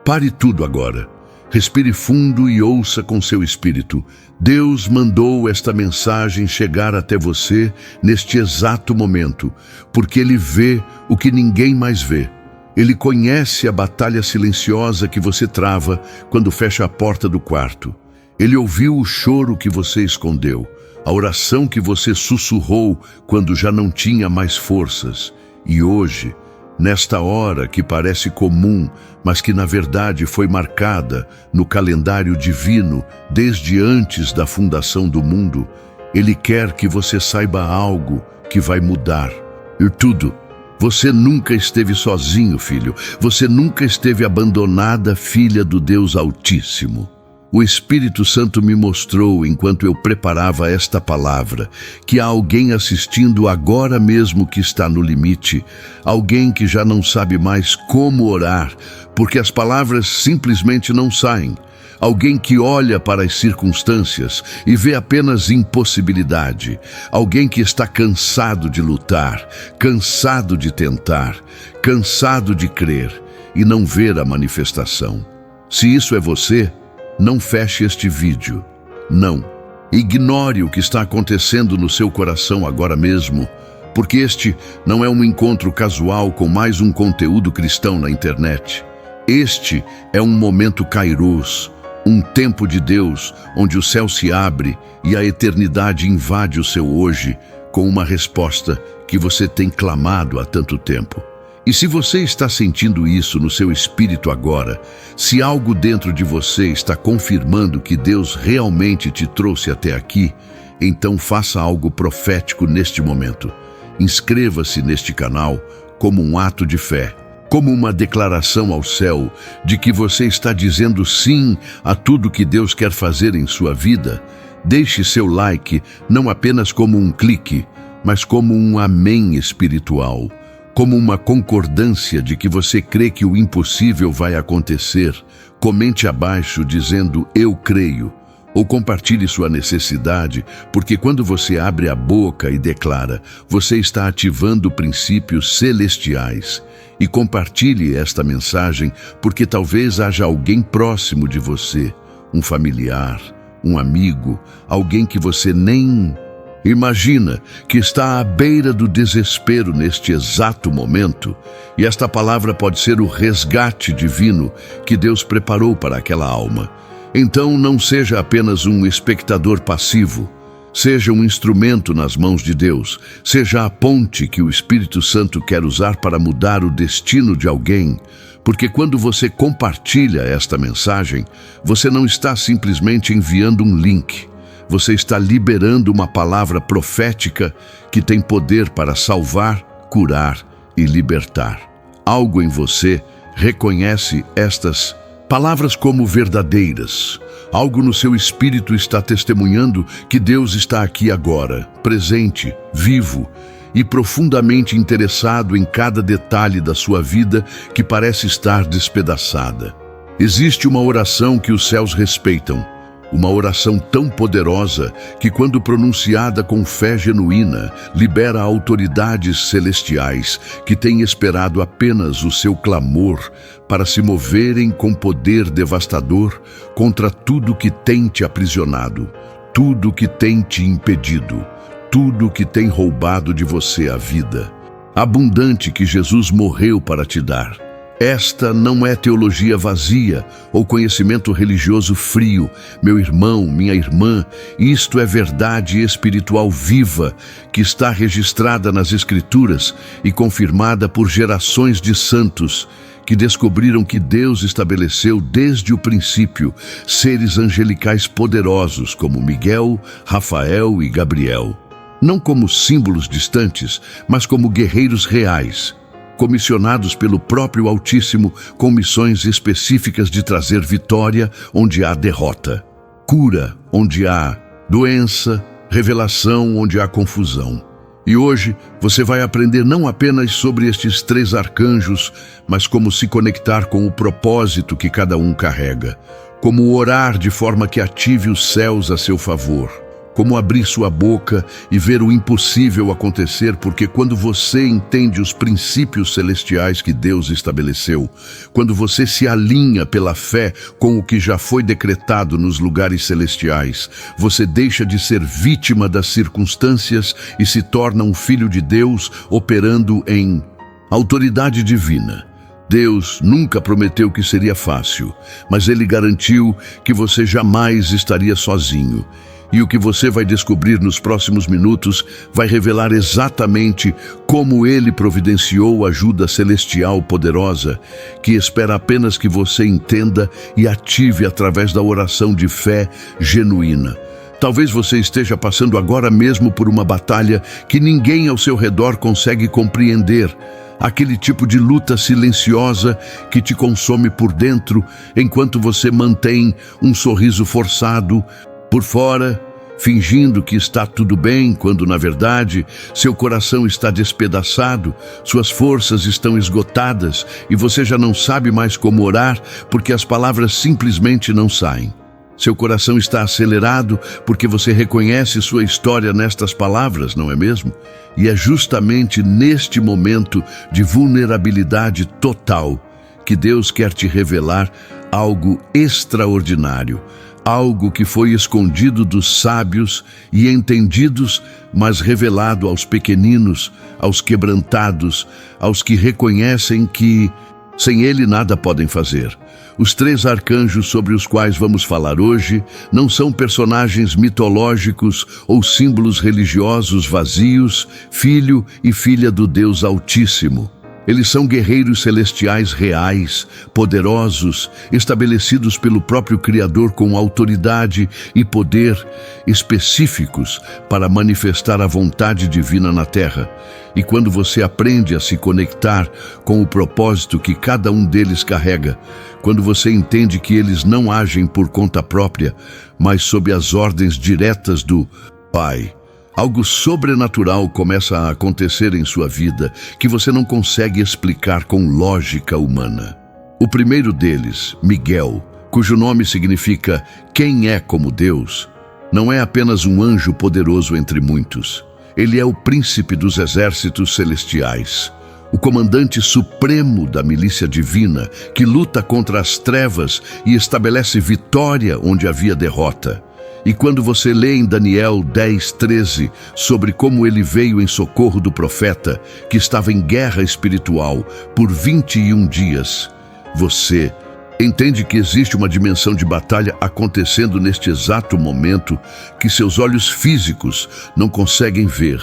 Pare tudo agora. Respire fundo e ouça com seu espírito. Deus mandou esta mensagem chegar até você neste exato momento, porque Ele vê o que ninguém mais vê. Ele conhece a batalha silenciosa que você trava quando fecha a porta do quarto. Ele ouviu o choro que você escondeu, a oração que você sussurrou quando já não tinha mais forças. E hoje, nesta hora que parece comum, mas que na verdade foi marcada no calendário divino desde antes da fundação do mundo, Ele quer que você saiba algo que vai mudar. E tudo. Você nunca esteve sozinho, filho. Você nunca esteve abandonada, filha do Deus Altíssimo. O Espírito Santo me mostrou, enquanto eu preparava esta palavra, que há alguém assistindo agora mesmo que está no limite, alguém que já não sabe mais como orar, porque as palavras simplesmente não saem. Alguém que olha para as circunstâncias e vê apenas impossibilidade. Alguém que está cansado de lutar, cansado de tentar, cansado de crer e não ver a manifestação. Se isso é você, não feche este vídeo. Não. Ignore o que está acontecendo no seu coração agora mesmo, porque este não é um encontro casual com mais um conteúdo cristão na internet. Este é um momento kairos, um tempo de Deus onde o céu se abre e a eternidade invade o seu hoje com uma resposta que você tem clamado há tanto tempo. E se você está sentindo isso no seu espírito agora, se algo dentro de você está confirmando que Deus realmente te trouxe até aqui, então faça algo profético neste momento. Inscreva-se neste canal como um ato de fé, como uma declaração ao céu de que você está dizendo sim a tudo que Deus quer fazer em sua vida. Deixe seu like não apenas como um clique, mas como um amém espiritual, como uma concordância de que você crê que o impossível vai acontecer. Comente abaixo dizendo eu creio, ou compartilhe sua necessidade, porque quando você abre a boca e declara, você está ativando princípios celestiais. E compartilhe esta mensagem, porque talvez haja alguém próximo de você, um familiar, um amigo, alguém que você nem imagina, que está à beira do desespero neste exato momento. E esta palavra pode ser o resgate divino que Deus preparou para aquela alma. Então não seja apenas um espectador passivo. Seja um instrumento nas mãos de Deus. Seja a ponte que o Espírito Santo quer usar para mudar o destino de alguém. Porque quando você compartilha esta mensagem, você não está simplesmente enviando um link. Você está liberando uma palavra profética que tem poder para salvar, curar e libertar. Algo em você reconhece estas palavras como verdadeiras. Algo no seu espírito está testemunhando que Deus está aqui agora, presente, vivo e profundamente interessado em cada detalhe da sua vida que parece estar despedaçada. Existe uma oração que os céus respeitam, uma oração tão poderosa que, quando pronunciada com fé genuína, libera autoridades celestiais que têm esperado apenas o seu clamor para se moverem com poder devastador contra tudo que tem te aprisionado, tudo que tem te impedido, tudo que tem roubado de você a vida abundante que Jesus morreu para te dar. Esta não é teologia vazia ou conhecimento religioso frio, meu irmão, minha irmã. Isto é verdade espiritual viva que está registrada nas Escrituras e confirmada por gerações de santos que descobriram que Deus estabeleceu desde o princípio seres angelicais poderosos como Miguel, Rafael e Gabriel. Não como símbolos distantes, mas como guerreiros reais, comissionados pelo próprio Altíssimo com missões específicas de trazer vitória onde há derrota, cura onde há doença, revelação onde há confusão. E hoje você vai aprender não apenas sobre estes 3 arcanjos, mas como se conectar com o propósito que cada um carrega, como orar de forma que ative os céus a seu favor, como abrir sua boca e ver o impossível acontecer, porque quando você entende os princípios celestiais que Deus estabeleceu, quando você se alinha pela fé com o que já foi decretado nos lugares celestiais, você deixa de ser vítima das circunstâncias e se torna um filho de Deus operando em autoridade divina. Deus nunca prometeu que seria fácil, mas Ele garantiu que você jamais estaria sozinho. E o que você vai descobrir nos próximos minutos vai revelar exatamente como Ele providenciou ajuda celestial poderosa, que espera apenas que você entenda e ative através da oração de fé genuína. Talvez você esteja passando agora mesmo por uma batalha que ninguém ao seu redor consegue compreender. Aquele tipo de luta silenciosa que te consome por dentro, enquanto você mantém um sorriso forçado por fora, fingindo que está tudo bem, quando na verdade seu coração está despedaçado, suas forças estão esgotadas e você já não sabe mais como orar porque as palavras simplesmente não saem. Seu coração está acelerado porque você reconhece sua história nestas palavras, não é mesmo? E é justamente neste momento de vulnerabilidade total que Deus quer te revelar algo extraordinário, algo que foi escondido dos sábios e entendidos, mas revelado aos pequeninos, aos quebrantados, aos que reconhecem que sem Ele nada podem fazer. Os 3 arcanjos sobre os quais vamos falar hoje não são personagens mitológicos ou símbolos religiosos vazios, filho e filha do Deus Altíssimo. Eles são guerreiros celestiais reais, poderosos, estabelecidos pelo próprio Criador com autoridade e poder específicos para manifestar a vontade divina na Terra. E quando você aprende a se conectar com o propósito que cada um deles carrega, quando você entende que eles não agem por conta própria, mas sob as ordens diretas do Pai, algo sobrenatural começa a acontecer em sua vida que você não consegue explicar com lógica humana. O primeiro deles, Miguel, cujo nome significa quem é como Deus, não é apenas um anjo poderoso entre muitos. Ele é o príncipe dos exércitos celestiais, o comandante supremo da milícia divina que luta contra as trevas e estabelece vitória onde havia derrota. E quando você lê em Daniel 10:13 sobre como ele veio em socorro do profeta, que estava em guerra espiritual por 21 dias, você entende que existe uma dimensão de batalha acontecendo neste exato momento que seus olhos físicos não conseguem ver,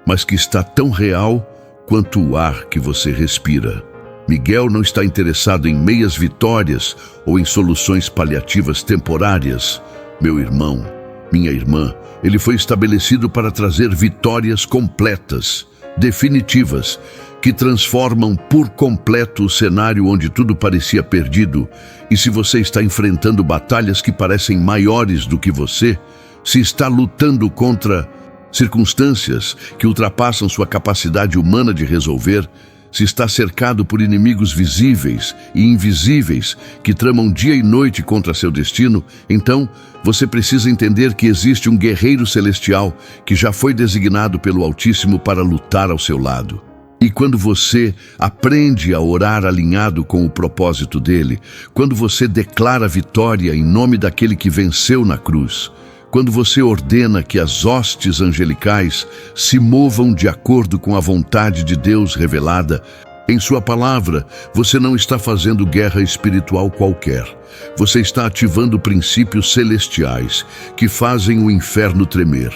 mas que está tão real quanto o ar que você respira. Miguel não está interessado em meias vitórias ou em soluções paliativas temporárias. Meu irmão, minha irmã, ele foi estabelecido para trazer vitórias completas, definitivas, que transformam por completo o cenário onde tudo parecia perdido. E se você está enfrentando batalhas que parecem maiores do que você, se está lutando contra circunstâncias que ultrapassam sua capacidade humana de resolver, se está cercado por inimigos visíveis e invisíveis que tramam dia e noite contra seu destino, então você precisa entender que existe um guerreiro celestial que já foi designado pelo Altíssimo para lutar ao seu lado. E quando você aprende a orar alinhado com o propósito dele, quando você declara vitória em nome daquele que venceu na cruz, quando você ordena que as hostes angelicais se movam de acordo com a vontade de Deus revelada em sua palavra, você não está fazendo guerra espiritual qualquer. Você está ativando princípios celestiais que fazem o inferno tremer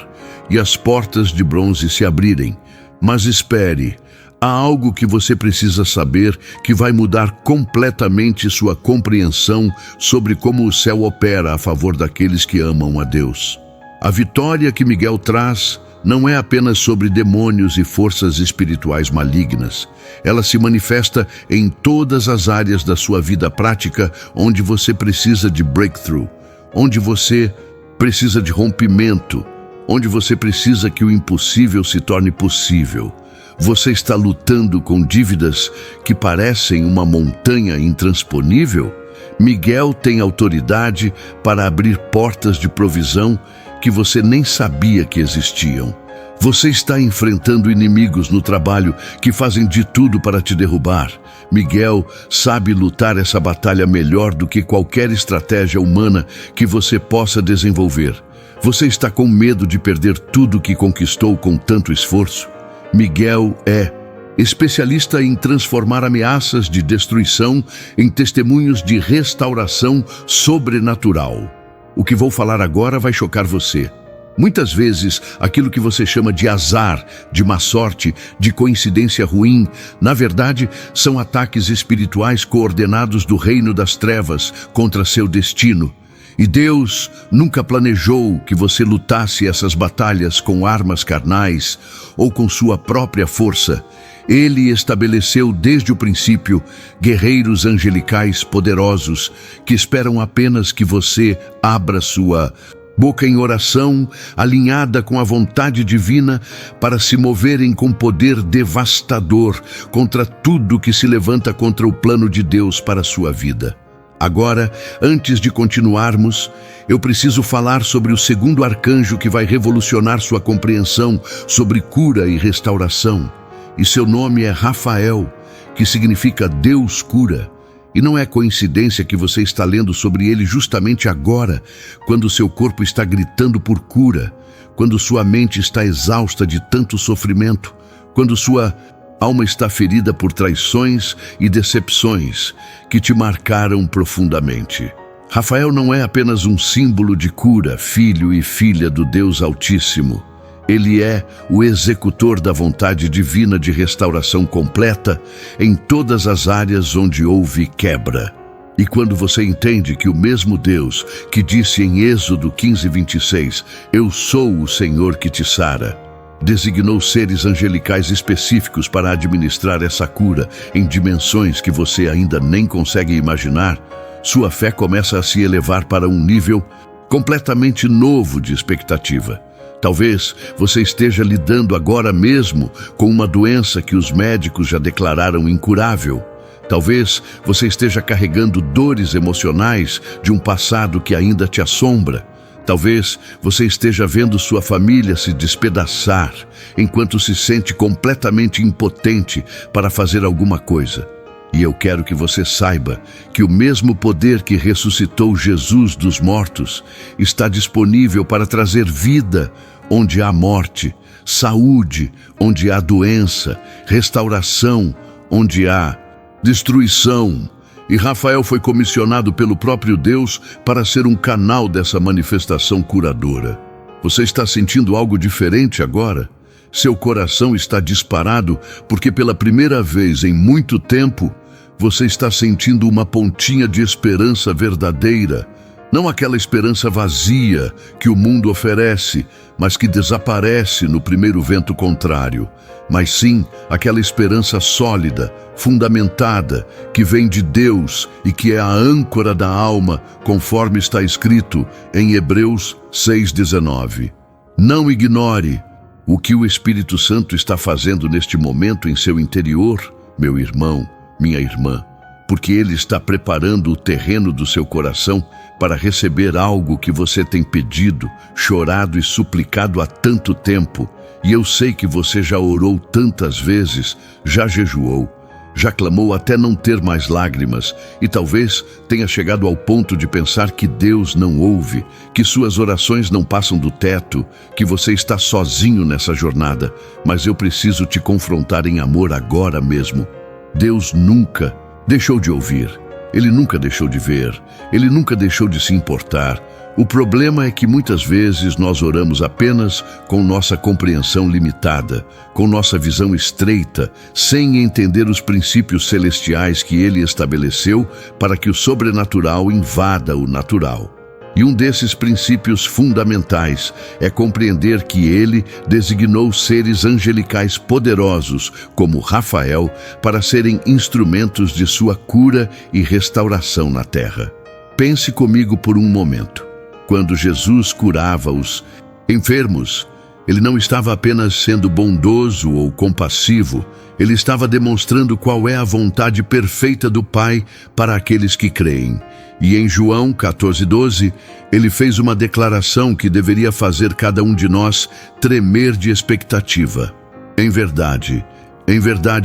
e as portas de bronze se abrirem. Mas espere, há algo que você precisa saber que vai mudar completamente sua compreensão sobre como o céu opera a favor daqueles que amam a Deus. A vitória que Miguel traz não é apenas sobre demônios e forças espirituais malignas. Ela se manifesta em todas as áreas da sua vida prática onde você precisa de breakthrough, onde você precisa de rompimento, onde você precisa que o impossível se torne possível. Você está lutando com dívidas que parecem uma montanha intransponível? Miguel tem autoridade para abrir portas de provisão que você nem sabia que existiam. Você está enfrentando inimigos no trabalho que fazem de tudo para te derrubar. Miguel sabe lutar essa batalha melhor do que qualquer estratégia humana que você possa desenvolver. Você está com medo de perder tudo que conquistou com tanto esforço? Miguel é especialista em transformar ameaças de destruição em testemunhos de restauração sobrenatural. O que vou falar agora vai chocar você. Muitas vezes, aquilo que você chama de azar, de má sorte, de coincidência ruim, na verdade, são ataques espirituais coordenados do reino das trevas contra seu destino. E Deus nunca planejou que você lutasse essas batalhas com armas carnais ou com sua própria força. Ele estabeleceu desde o princípio guerreiros angelicais poderosos que esperam apenas que você abra sua boca em oração, alinhada com a vontade divina, para se moverem com poder devastador contra tudo que se levanta contra o plano de Deus para a sua vida. Agora, antes de continuarmos, eu preciso falar sobre o segundo arcanjo que vai revolucionar sua compreensão sobre cura e restauração. E seu nome é Rafael, que significa Deus cura. E não é coincidência que você está lendo sobre ele justamente agora, quando seu corpo está gritando por cura, quando sua mente está exausta de tanto sofrimento, quando sua alma está ferida por traições e decepções que te marcaram profundamente. Rafael não é apenas um símbolo de cura, filho e filha do Deus Altíssimo. Ele é o executor da vontade divina de restauração completa em todas as áreas onde houve quebra. E quando você entende que o mesmo Deus que disse em Êxodo 15:26, "Eu sou o Senhor que te sara", designou seres angelicais específicos para administrar essa cura em dimensões que você ainda nem consegue imaginar, sua fé começa a se elevar para um nível completamente novo de expectativa. Talvez você esteja lidando agora mesmo com uma doença que os médicos já declararam incurável. Talvez você esteja carregando dores emocionais de um passado que ainda te assombra. Talvez você esteja vendo sua família se despedaçar, enquanto se sente completamente impotente para fazer alguma coisa. E eu quero que você saiba que o mesmo poder que ressuscitou Jesus dos mortos está disponível para trazer vida onde há morte, saúde onde há doença, restauração onde há destruição. E Rafael foi comissionado pelo próprio Deus para ser um canal dessa manifestação curadora. Você está sentindo algo diferente agora? Seu coração está disparado porque pela primeira vez em muito tempo você está sentindo uma pontinha de esperança verdadeira. Não aquela esperança vazia que o mundo oferece, mas que desaparece no primeiro vento contrário. Mas sim aquela esperança sólida, fundamentada, que vem de Deus e que é a âncora da alma, conforme está escrito em Hebreus 6:19. Não ignore o que o Espírito Santo está fazendo neste momento em seu interior, meu irmão, minha irmã, porque Ele está preparando o terreno do seu coração para receber algo que você tem pedido, chorado e suplicado há tanto tempo. E eu sei que você já orou tantas vezes, já jejuou, já clamou até não ter mais lágrimas e talvez tenha chegado ao ponto de pensar que Deus não ouve, que suas orações não passam do teto, que você está sozinho nessa jornada. Mas eu preciso te confrontar em amor agora mesmo. Deus nunca deixou de ouvir, Ele nunca deixou de ver, Ele nunca deixou de se importar. O problema é que muitas vezes nós oramos apenas com nossa compreensão limitada, com nossa visão estreita, sem entender os princípios celestiais que Ele estabeleceu para que o sobrenatural invada o natural. E um desses princípios fundamentais é compreender que Ele designou seres angelicais poderosos, como Rafael, para serem instrumentos de sua cura e restauração na terra. Pense comigo por um momento. Quando Jesus curava os enfermos, Ele não estava apenas sendo bondoso ou compassivo, ele estava demonstrando qual é a vontade perfeita do Pai para aqueles que creem. E em João 14:12, ele fez uma declaração que deveria fazer cada um de nós tremer de expectativa. Em verdade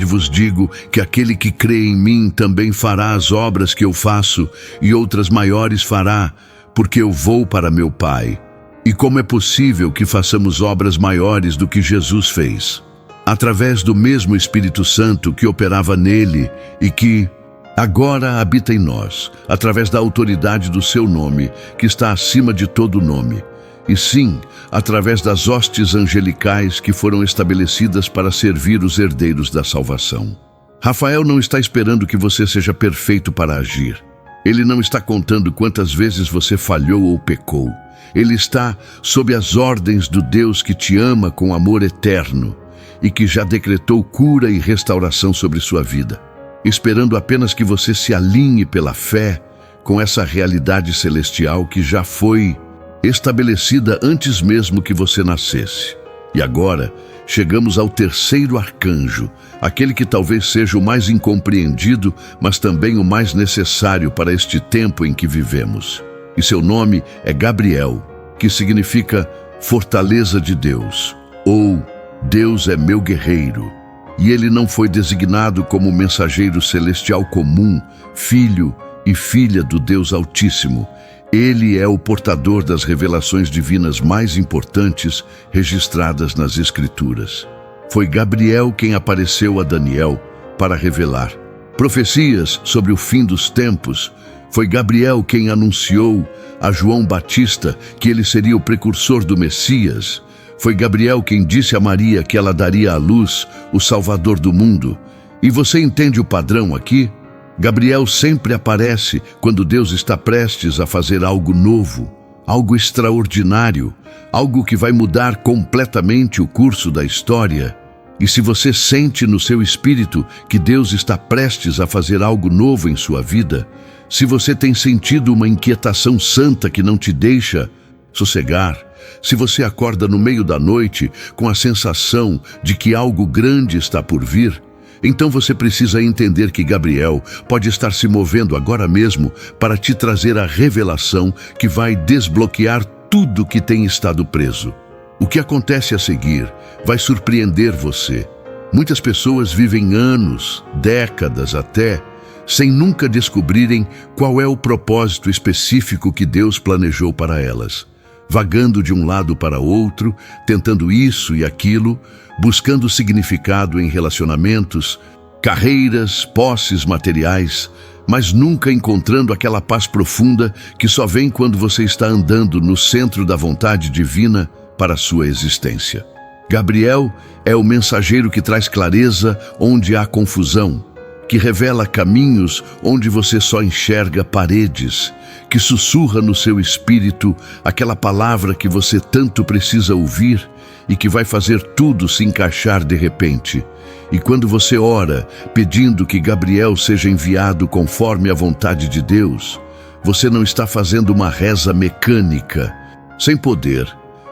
vos digo que aquele que crê em mim também fará as obras que eu faço, e outras maiores fará, porque eu vou para meu Pai. E como é possível que façamos obras maiores do que Jesus fez? Através do mesmo Espírito Santo que operava nele e que agora habita em nós, através da autoridade do seu nome, que está acima de todo nome. E sim, através das hostes angelicais que foram estabelecidas para servir os herdeiros da salvação. Rafael não está esperando que você seja perfeito para agir. Ele não está contando quantas vezes você falhou ou pecou. Ele está sob as ordens do Deus que te ama com amor eterno e que já decretou cura e restauração sobre sua vida, esperando apenas que você se alinhe pela fé com essa realidade celestial que já foi estabelecida antes mesmo que você nascesse. E agora, chegamos ao terceiro arcanjo, aquele que talvez seja o mais incompreendido, mas também o mais necessário para este tempo em que vivemos. E seu nome é Gabriel, que significa fortaleza de Deus, ou Deus é meu guerreiro. E ele não foi designado como mensageiro celestial comum, filho e filha do Deus Altíssimo. Ele é o portador das revelações divinas mais importantes registradas nas Escrituras. Foi Gabriel quem apareceu a Daniel para revelar profecias sobre o fim dos tempos. Foi Gabriel quem anunciou a João Batista que ele seria o precursor do Messias. Foi Gabriel quem disse a Maria que ela daria à luz o Salvador do mundo. E você entende o padrão aqui? Gabriel sempre aparece quando Deus está prestes a fazer algo novo, algo extraordinário, algo que vai mudar completamente o curso da história. E se você sente no seu espírito que Deus está prestes a fazer algo novo em sua vida, se você tem sentido uma inquietação santa que não te deixa sossegar, se você acorda no meio da noite com a sensação de que algo grande está por vir, então você precisa entender que Gabriel pode estar se movendo agora mesmo para te trazer a revelação que vai desbloquear tudo que tem estado preso. O que acontece a seguir vai surpreender você. Muitas pessoas vivem anos, décadas até, sem nunca descobrirem qual é o propósito específico que Deus planejou para elas. Vagando de um lado para outro, tentando isso e aquilo, buscando significado em relacionamentos, carreiras, posses materiais, mas nunca encontrando aquela paz profunda que só vem quando você está andando no centro da vontade divina para a sua existência. Gabriel é o mensageiro que traz clareza onde há confusão, que revela caminhos onde você só enxerga paredes, que sussurra no seu espírito aquela palavra que você tanto precisa ouvir e que vai fazer tudo se encaixar de repente. E quando você ora, pedindo que Gabriel seja enviado conforme a vontade de Deus, você não está fazendo uma reza mecânica, sem poder.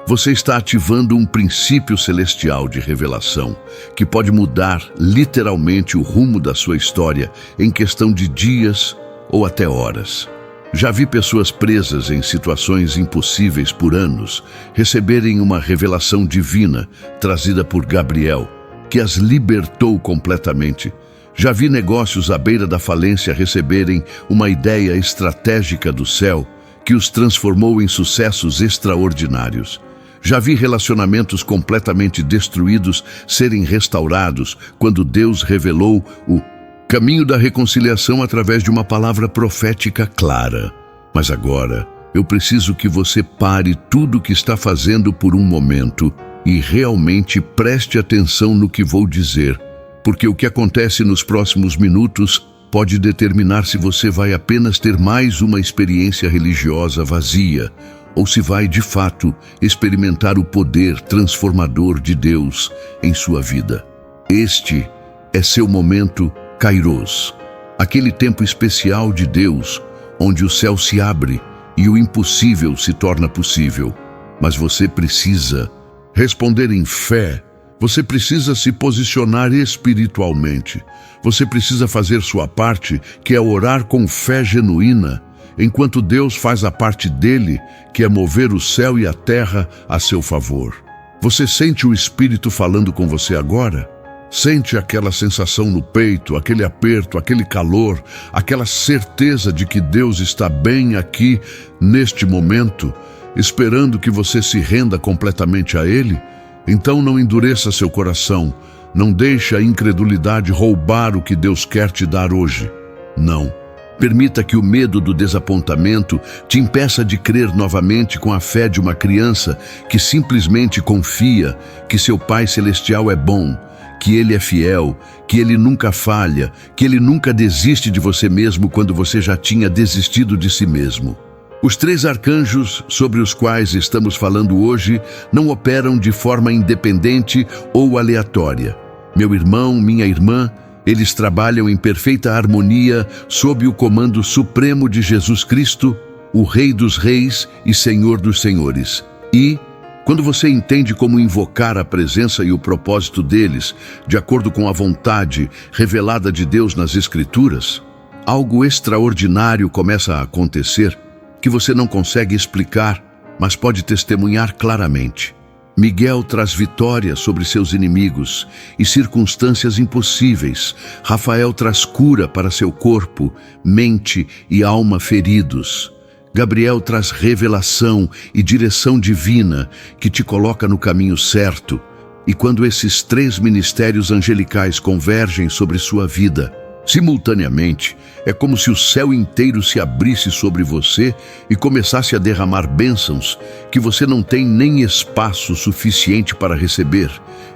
Você está ativando um princípio celestial de revelação que pode mudar literalmente o rumo da sua história em questão de dias ou até horas. Já vi pessoas presas em situações impossíveis por anos receberem uma revelação divina trazida por Gabriel, que as libertou completamente. Já vi negócios à beira da falência receberem uma ideia estratégica do céu que os transformou em sucessos extraordinários. Já vi relacionamentos completamente destruídos serem restaurados quando Deus revelou o caminho da reconciliação através de uma palavra profética clara. Mas agora, eu preciso que você pare tudo o que está fazendo por um momento e realmente preste atenção no que vou dizer, porque o que acontece nos próximos minutos pode determinar se você vai apenas ter mais uma experiência religiosa vazia, ou se vai, de fato, experimentar o poder transformador de Deus em sua vida. Este é seu momento Kairos, aquele tempo especial de Deus, onde o céu se abre e o impossível se torna possível. Mas você precisa responder em fé, você precisa se posicionar espiritualmente. Você precisa fazer sua parte, que é orar com fé genuína, enquanto Deus faz a parte dele, que é mover o céu e a terra a seu favor. Você sente o Espírito falando com você agora? Sente aquela sensação no peito, aquele aperto, aquele calor, aquela certeza de que Deus está bem aqui, neste momento, esperando que você se renda completamente a Ele? Então não endureça seu coração, não deixe a incredulidade roubar o que Deus quer te dar hoje. Não. Permita que o medo do desapontamento te impeça de crer novamente com a fé de uma criança que simplesmente confia que seu Pai Celestial é bom, que Ele é fiel, que Ele nunca falha, que Ele nunca desiste de você mesmo quando você já tinha desistido de si mesmo. Os 3 arcanjos sobre os quais estamos falando hoje não operam de forma independente ou aleatória. Meu irmão, minha irmã, eles trabalham em perfeita harmonia sob o comando supremo de Jesus Cristo, o Rei dos Reis e Senhor dos Senhores. E, quando você entende como invocar a presença e o propósito deles, de acordo com a vontade revelada de Deus nas Escrituras, algo extraordinário começa a acontecer que você não consegue explicar, mas pode testemunhar claramente. Miguel traz vitória sobre seus inimigos e circunstâncias impossíveis. Rafael traz cura para seu corpo, mente e alma feridos. Gabriel traz revelação e direção divina que te coloca no caminho certo. E quando esses 3 ministérios angelicais convergem sobre sua vida, simultaneamente, é como se o céu inteiro se abrisse sobre você e começasse a derramar bênçãos que você não tem nem espaço suficiente para receber,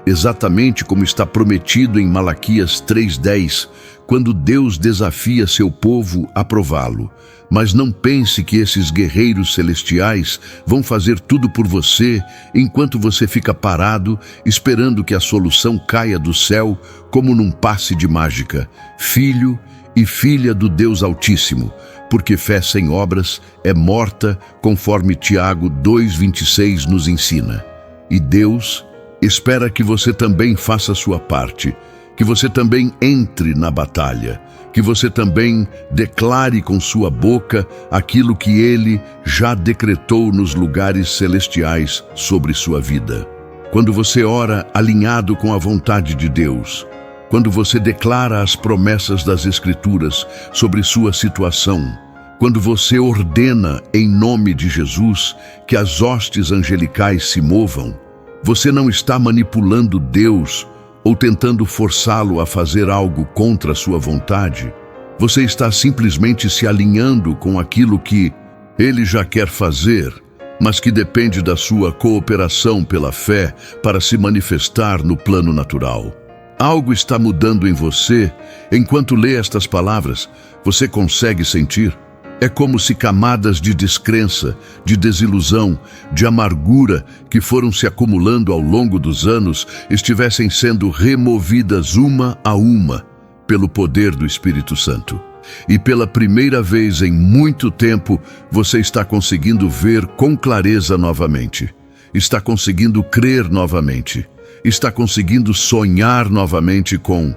exatamente como está prometido em Malaquias 3:10, quando Deus desafia seu povo a prová-lo. Mas não pense que esses guerreiros celestiais vão fazer tudo por você enquanto você fica parado, esperando que a solução caia do céu como num passe de mágica. Filho e filha do Deus Altíssimo, porque fé sem obras é morta, conforme Tiago 2:26 nos ensina. E Deus espera que você também faça sua parte, que você também entre na batalha, que você também declare com sua boca aquilo que Ele já decretou nos lugares celestiais sobre sua vida. Quando você ora alinhado com a vontade de Deus, quando você declara as promessas das Escrituras sobre sua situação, quando você ordena em nome de Jesus que as hostes angelicais se movam, você não está manipulando Deus ou tentando forçá-lo a fazer algo contra a sua vontade. Você está simplesmente se alinhando com aquilo que Ele já quer fazer, mas que depende da sua cooperação pela fé para se manifestar no plano natural. Algo está mudando em você. Enquanto lê estas palavras, você consegue sentir? É como se camadas de descrença, de desilusão, de amargura que foram se acumulando ao longo dos anos estivessem sendo removidas uma a uma pelo poder do Espírito Santo. E pela primeira vez em muito tempo, você está conseguindo ver com clareza novamente. Está conseguindo crer novamente. Está conseguindo sonhar novamente com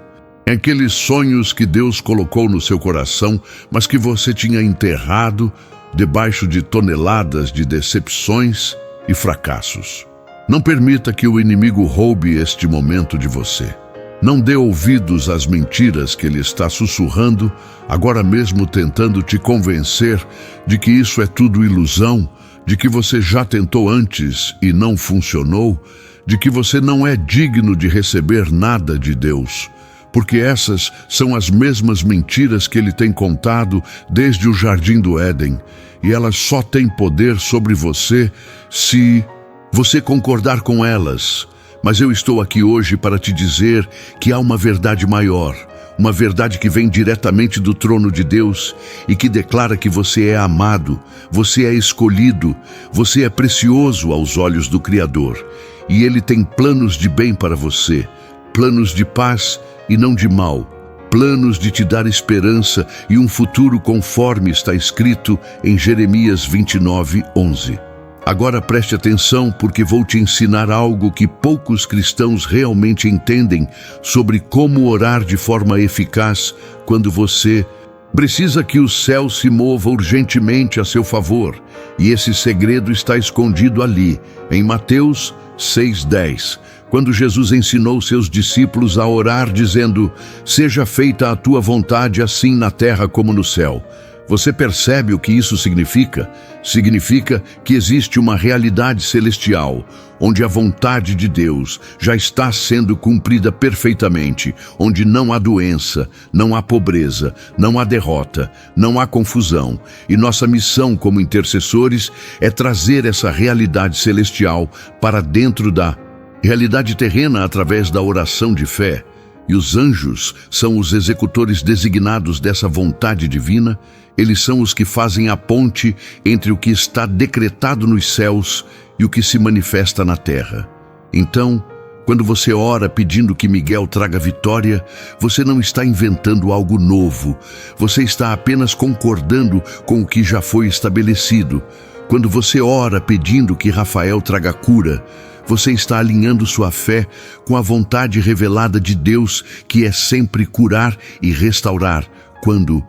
aqueles sonhos que Deus colocou no seu coração, mas que você tinha enterrado debaixo de toneladas de decepções e fracassos. Não permita que o inimigo roube este momento de você. Não dê ouvidos às mentiras que ele está sussurrando, agora mesmo tentando te convencer de que isso é tudo ilusão, de que você já tentou antes e não funcionou, de que você não é digno de receber nada de Deus. Porque essas são as mesmas mentiras que ele tem contado desde o Jardim do Éden, e elas só têm poder sobre você se você concordar com elas. Mas eu estou aqui hoje para te dizer que há uma verdade maior, uma verdade que vem diretamente do trono de Deus e que declara que você é amado, você é escolhido, você é precioso aos olhos do Criador, e Ele tem planos de bem para você, planos de paz e não de mal, planos de te dar esperança e um futuro conforme está escrito em Jeremias 29:11. Agora preste atenção, porque vou te ensinar algo que poucos cristãos realmente entendem sobre como orar de forma eficaz quando você precisa que o céu se mova urgentemente a seu favor. E esse segredo está escondido ali, em Mateus 6:10, quando Jesus ensinou seus discípulos a orar dizendo: "Seja feita a tua vontade assim na terra como no céu." Você percebe o que isso significa? Significa que existe uma realidade celestial, onde a vontade de Deus já está sendo cumprida perfeitamente, onde não há doença, não há pobreza, não há derrota, não há confusão. E nossa missão como intercessores é trazer essa realidade celestial para dentro da realidade terrena através da oração de fé. E os anjos são os executores designados dessa vontade divina. Eles são os que fazem a ponte entre o que está decretado nos céus e o que se manifesta na terra. Então, quando você ora pedindo que Miguel traga vitória, você não está inventando algo novo. Você está apenas concordando com o que já foi estabelecido. Quando você ora pedindo que Rafael traga cura, você está alinhando sua fé com a vontade revelada de Deus, que é sempre curar e restaurar. Quando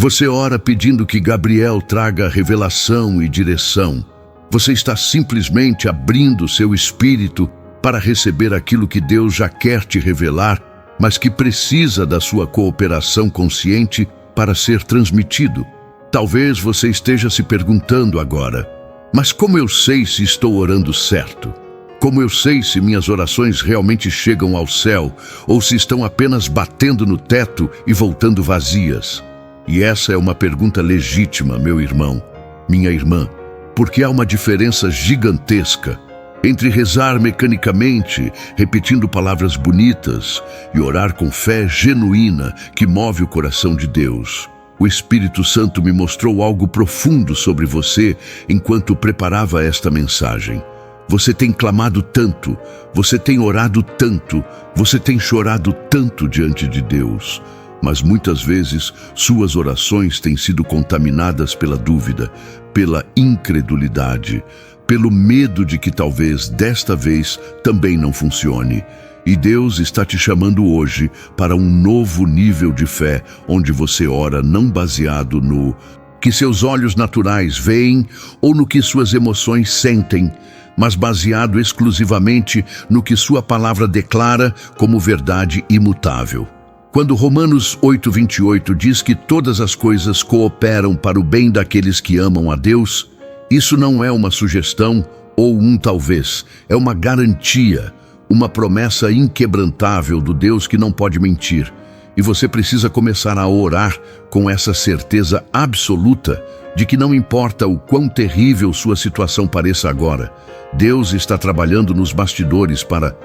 você ora pedindo que Gabriel traga revelação e direção, você está simplesmente abrindo seu espírito para receber aquilo que Deus já quer te revelar, mas que precisa da sua cooperação consciente para ser transmitido. Talvez você esteja se perguntando agora: mas como eu sei se estou orando certo? Como eu sei se minhas orações realmente chegam ao céu ou se estão apenas batendo no teto e voltando vazias? E essa é uma pergunta legítima, meu irmão, minha irmã, porque há uma diferença gigantesca entre rezar mecanicamente, repetindo palavras bonitas, e orar com fé genuína que move o coração de Deus. O Espírito Santo me mostrou algo profundo sobre você enquanto preparava esta mensagem. Você tem clamado tanto, você tem orado tanto, você tem chorado tanto diante de Deus. Mas muitas vezes suas orações têm sido contaminadas pela dúvida, pela incredulidade, pelo medo de que talvez desta vez também não funcione. E Deus está te chamando hoje para um novo nível de fé, onde você ora não baseado no que seus olhos naturais veem ou no que suas emoções sentem, mas baseado exclusivamente no que sua palavra declara como verdade imutável. Quando Romanos 8:28 diz que todas as coisas cooperam para o bem daqueles que amam a Deus, isso não é uma sugestão ou um talvez, é uma garantia, uma promessa inquebrantável do Deus que não pode mentir. E você precisa começar a orar com essa certeza absoluta de que não importa o quão terrível sua situação pareça agora, Deus está trabalhando nos bastidores para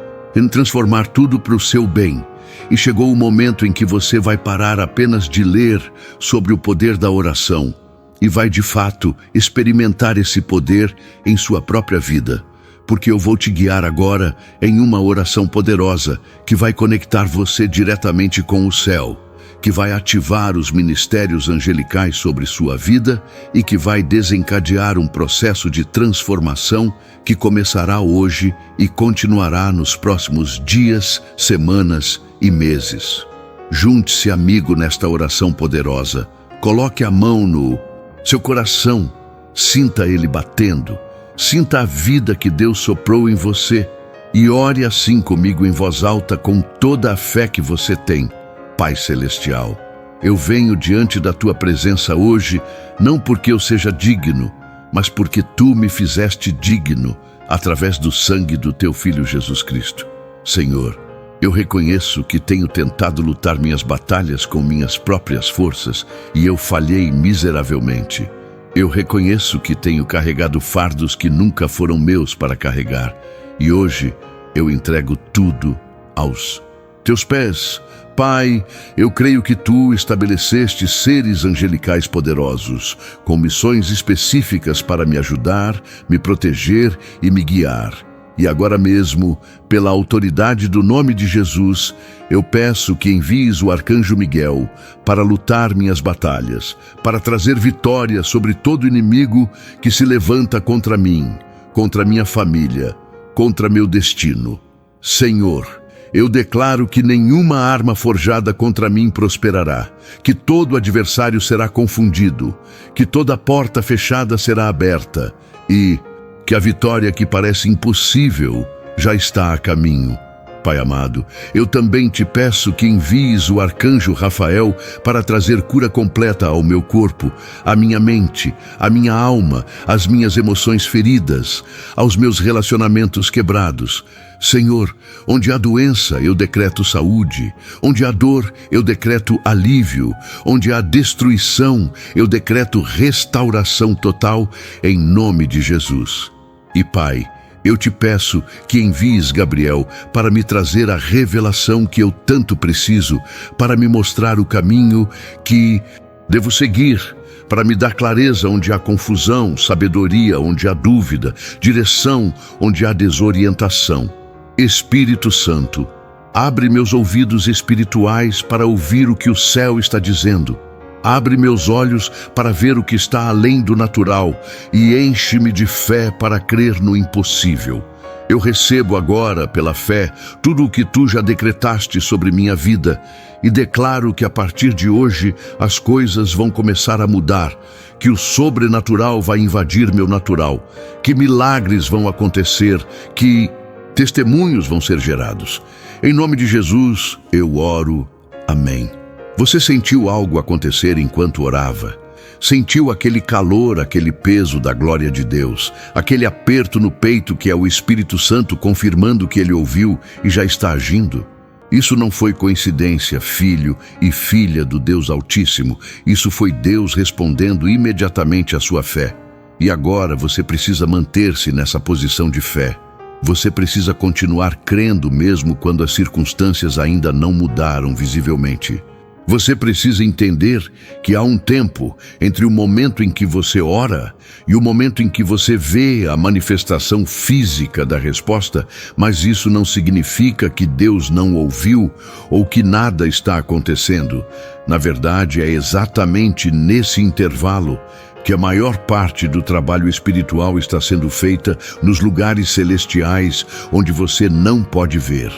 transformar tudo para o seu bem. E chegou o momento em que você vai parar apenas de ler sobre o poder da oração e vai de fato experimentar esse poder em sua própria vida. Porque eu vou te guiar agora em uma oração poderosa que vai conectar você diretamente com o céu, que vai ativar os ministérios angelicais sobre sua vida e que vai desencadear um processo de transformação que começará hoje e continuará nos próximos dias, semanas e meses. Junte-se, amigo, nesta oração poderosa. Coloque a mão no seu coração, sinta ele batendo. Sinta a vida que Deus soprou em você e ore assim comigo em voz alta com toda a fé que você tem. Pai Celestial, eu venho diante da Tua presença hoje, não porque eu seja digno, mas porque Tu me fizeste digno através do sangue do Teu Filho Jesus Cristo. Senhor, eu reconheço que tenho tentado lutar minhas batalhas com minhas próprias forças e eu falhei miseravelmente. Eu reconheço que tenho carregado fardos que nunca foram meus para carregar, e hoje eu entrego tudo aos Teus pés. Pai, eu creio que Tu estabeleceste seres angelicais poderosos, com missões específicas para me ajudar, me proteger e me guiar. E agora mesmo, pela autoridade do nome de Jesus, eu peço que envies o arcanjo Miguel para lutar minhas batalhas, para trazer vitória sobre todo inimigo que se levanta contra mim. contra minha família, contra meu destino. Senhor, eu declaro que nenhuma arma forjada contra mim prosperará, que todo adversário será confundido, que toda porta fechada será aberta e que a vitória que parece impossível já está a caminho. Pai amado, eu também te peço que envies o arcanjo Rafael para trazer cura completa ao meu corpo, à minha mente, à minha alma, às minhas emoções feridas, aos meus relacionamentos quebrados. Senhor, onde há doença, eu decreto saúde. Onde há dor, eu decreto alívio. Onde há destruição, eu decreto restauração total, em nome de Jesus. E Pai, eu te peço que envies Gabriel para me trazer a revelação que eu tanto preciso, para me mostrar o caminho que devo seguir, para me dar clareza onde há confusão, sabedoria onde há dúvida, direção onde há desorientação. Espírito Santo, abre meus ouvidos espirituais para ouvir o que o céu está dizendo. Abre meus olhos para ver o que está além do natural e enche-me de fé para crer no impossível. Eu recebo agora, pela fé, tudo o que tu já decretaste sobre minha vida e declaro que a partir de hoje as coisas vão começar a mudar, que o sobrenatural vai invadir meu natural, que milagres vão acontecer, que testemunhos vão ser gerados. Em nome de Jesus, eu oro. Amém. Você sentiu algo acontecer enquanto orava? Sentiu aquele calor, aquele peso da glória de Deus, aquele aperto no peito que é o Espírito Santo confirmando que ele ouviu e já está agindo? Isso não foi coincidência, filho e filha do Deus Altíssimo. Isso foi Deus respondendo imediatamente à sua fé. E agora você precisa manter-se nessa posição de fé. Você precisa continuar crendo mesmo quando as circunstâncias ainda não mudaram visivelmente. Você precisa entender que há um tempo entre o momento em que você ora e o momento em que você vê a manifestação física da resposta, mas isso não significa que Deus não ouviu ou que nada está acontecendo. Na verdade, é exatamente nesse intervalo que a maior parte do trabalho espiritual está sendo feita nos lugares celestiais onde você não pode ver.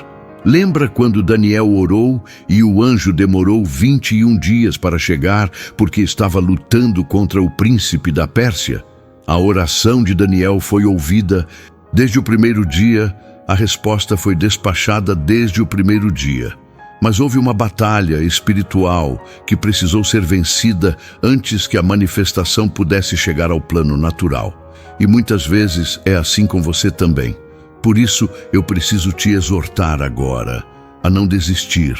Lembra quando Daniel orou e o anjo demorou 21 dias para chegar porque estava lutando contra o príncipe da Pérsia? A oração de Daniel foi ouvida desde o primeiro dia, a resposta foi despachada desde o primeiro dia. Mas houve uma batalha espiritual que precisou ser vencida antes que a manifestação pudesse chegar ao plano natural. E muitas vezes é assim com você também. Por isso, eu preciso te exortar agora a não desistir,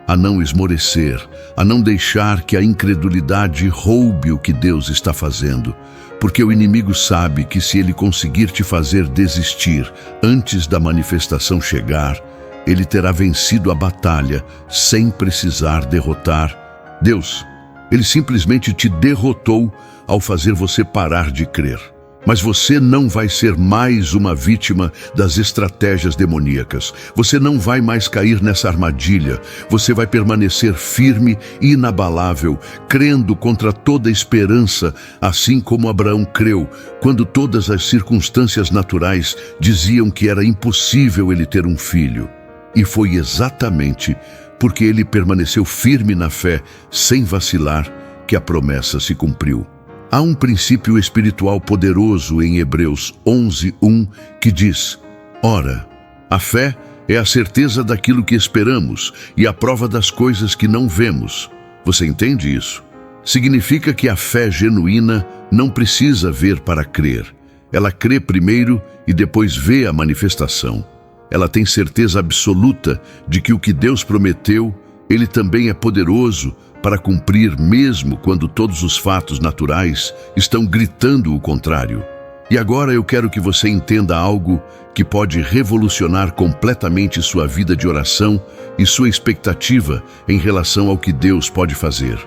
a não esmorecer, a não deixar que a incredulidade roube o que Deus está fazendo, porque o inimigo sabe que se ele conseguir te fazer desistir antes da manifestação chegar, ele terá vencido a batalha sem precisar derrotar Deus. Ele simplesmente te derrotou ao fazer você parar de crer. Mas você não vai ser mais uma vítima das estratégias demoníacas. Você não vai mais cair nessa armadilha. Você vai permanecer firme e inabalável, crendo contra toda esperança, assim como Abraão creu, quando todas as circunstâncias naturais diziam que era impossível ele ter um filho. E foi exatamente porque ele permaneceu firme na fé, sem vacilar, que a promessa se cumpriu. Há um princípio espiritual poderoso em Hebreus 11:1 que diz: Ora, a fé é a certeza daquilo que esperamos e a prova das coisas que não vemos. Você entende isso? Significa que a fé genuína não precisa ver para crer. Ela crê primeiro e depois vê a manifestação. Ela tem certeza absoluta de que o que Deus prometeu, Ele também é poderoso para cumprir mesmo quando todos os fatos naturais estão gritando o contrário. E agora eu quero que você entenda algo que pode revolucionar completamente sua vida de oração e sua expectativa em relação ao que Deus pode fazer.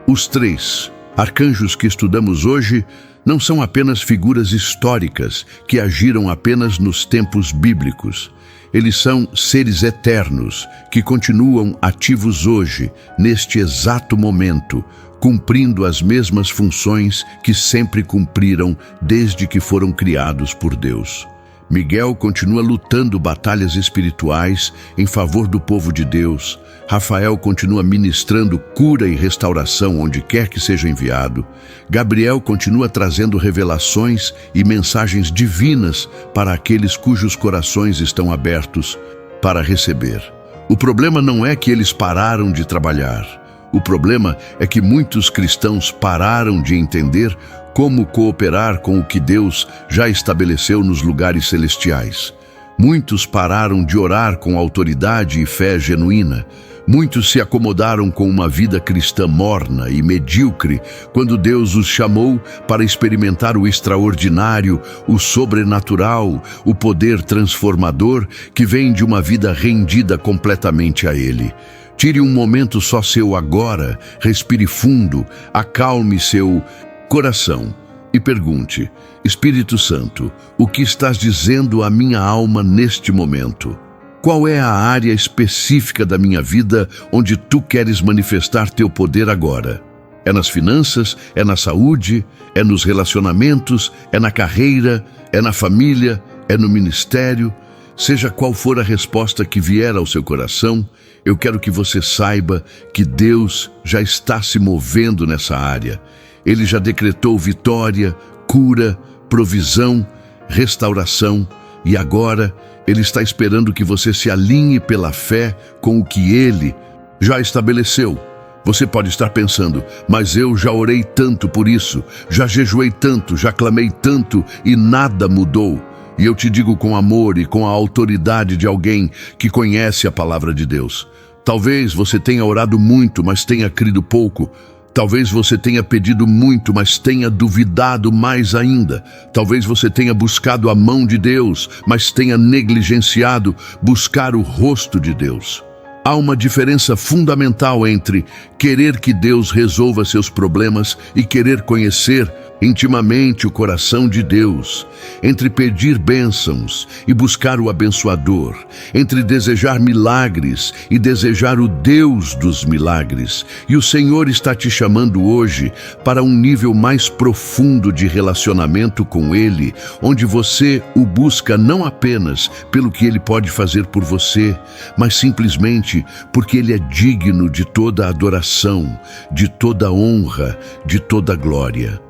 Os 3 arcanjos que estudamos hoje não são apenas figuras históricas que agiram apenas nos tempos bíblicos. Eles são seres eternos que continuam ativos hoje, neste exato momento, cumprindo as mesmas funções que sempre cumpriram desde que foram criados por Deus. Miguel continua lutando batalhas espirituais em favor do povo de Deus. Rafael continua ministrando cura e restauração onde quer que seja enviado. Gabriel continua trazendo revelações e mensagens divinas para aqueles cujos corações estão abertos para receber. O problema não é que eles pararam de trabalhar. O problema é que muitos cristãos pararam de entender como cooperar com o que Deus já estabeleceu nos lugares celestiais. Muitos pararam de orar com autoridade e fé genuína. Muitos se acomodaram com uma vida cristã morna e medíocre quando Deus os chamou para experimentar o extraordinário, o sobrenatural, o poder transformador que vem de uma vida rendida completamente a Ele. Tire um momento só seu agora, respire fundo, acalme seu coração e pergunte: Espírito Santo, o que estás dizendo à minha alma neste momento? Qual é a área específica da minha vida onde tu queres manifestar teu poder agora? É nas finanças? É na saúde? É nos relacionamentos? É na carreira? É na família? É no ministério? Seja qual for a resposta que vier ao seu coração, eu quero que você saiba que Deus já está se movendo nessa área. Ele já decretou vitória, cura, provisão, restauração e agora Ele está esperando que você se alinhe pela fé com o que Ele já estabeleceu. Você pode estar pensando, mas eu já orei tanto por isso, já jejuei tanto, já clamei tanto e nada mudou. E eu te digo com amor e com a autoridade de alguém que conhece a palavra de Deus. Talvez você tenha orado muito, mas tenha crido pouco. Talvez você tenha pedido muito, mas tenha duvidado mais ainda. Talvez você tenha buscado a mão de Deus, mas tenha negligenciado buscar o rosto de Deus. Há uma diferença fundamental entre querer que Deus resolva seus problemas e querer conhecer intimamente o coração de Deus, entre pedir bênçãos e buscar o abençoador, entre desejar milagres e desejar o Deus dos milagres. E o Senhor está te chamando hoje para um nível mais profundo de relacionamento com Ele, onde você o busca não apenas pelo que Ele pode fazer por você, mas simplesmente porque Ele é digno de toda adoração, de toda honra, de toda glória.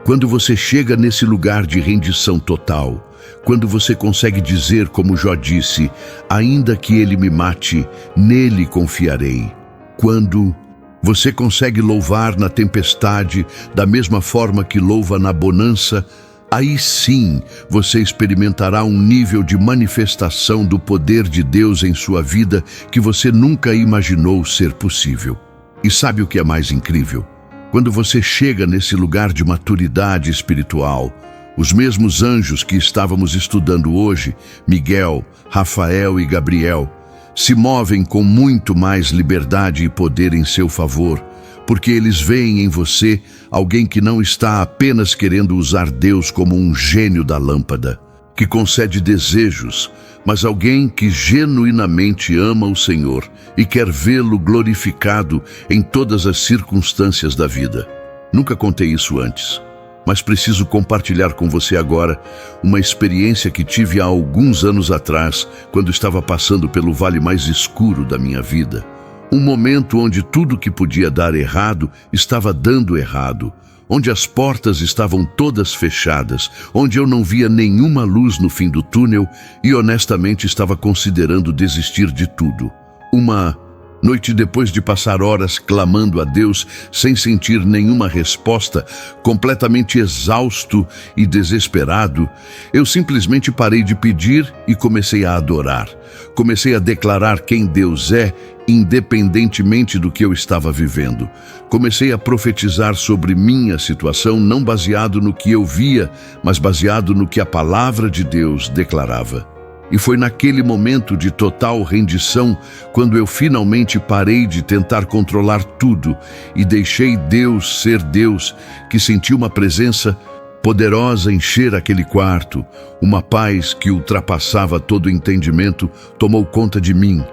Quando você chega nesse lugar de rendição total, quando você consegue dizer como Jó disse, ainda que ele me mate, nele confiarei. Quando você consegue louvar na tempestade da mesma forma que louva na bonança, aí sim você experimentará um nível de manifestação do poder de Deus em sua vida que você nunca imaginou ser possível. E sabe o que é mais incrível? Quando você chega nesse lugar de maturidade espiritual, os mesmos anjos que estávamos estudando hoje, Miguel, Rafael e Gabriel, se movem com muito mais liberdade e poder em seu favor, porque eles veem em você alguém que não está apenas querendo usar Deus como um gênio da lâmpada, que concede desejos, mas alguém que genuinamente ama o Senhor e quer vê-lo glorificado em todas as circunstâncias da vida. Nunca contei isso antes, mas preciso compartilhar com você agora uma experiência que tive há alguns anos atrás, quando estava passando pelo vale mais escuro da minha vida. Um momento onde tudo que podia dar errado estava dando errado, onde as portas estavam todas fechadas, onde eu não via nenhuma luz no fim do túnel e honestamente estava considerando desistir de tudo. Uma noite depois de passar horas clamando a Deus sem sentir nenhuma resposta, completamente exausto e desesperado, eu simplesmente parei de pedir e comecei a adorar. Comecei a declarar quem Deus é, independentemente do que eu estava vivendo. Comecei a profetizar sobre minha situação, não baseado no que eu via, mas baseado no que a palavra de Deus declarava. E foi naquele momento de total rendição, quando eu finalmente parei de tentar controlar tudo e deixei Deus ser Deus, que senti uma presença poderosa encher aquele quarto. Uma paz que ultrapassava todo entendimento tomou conta de mim.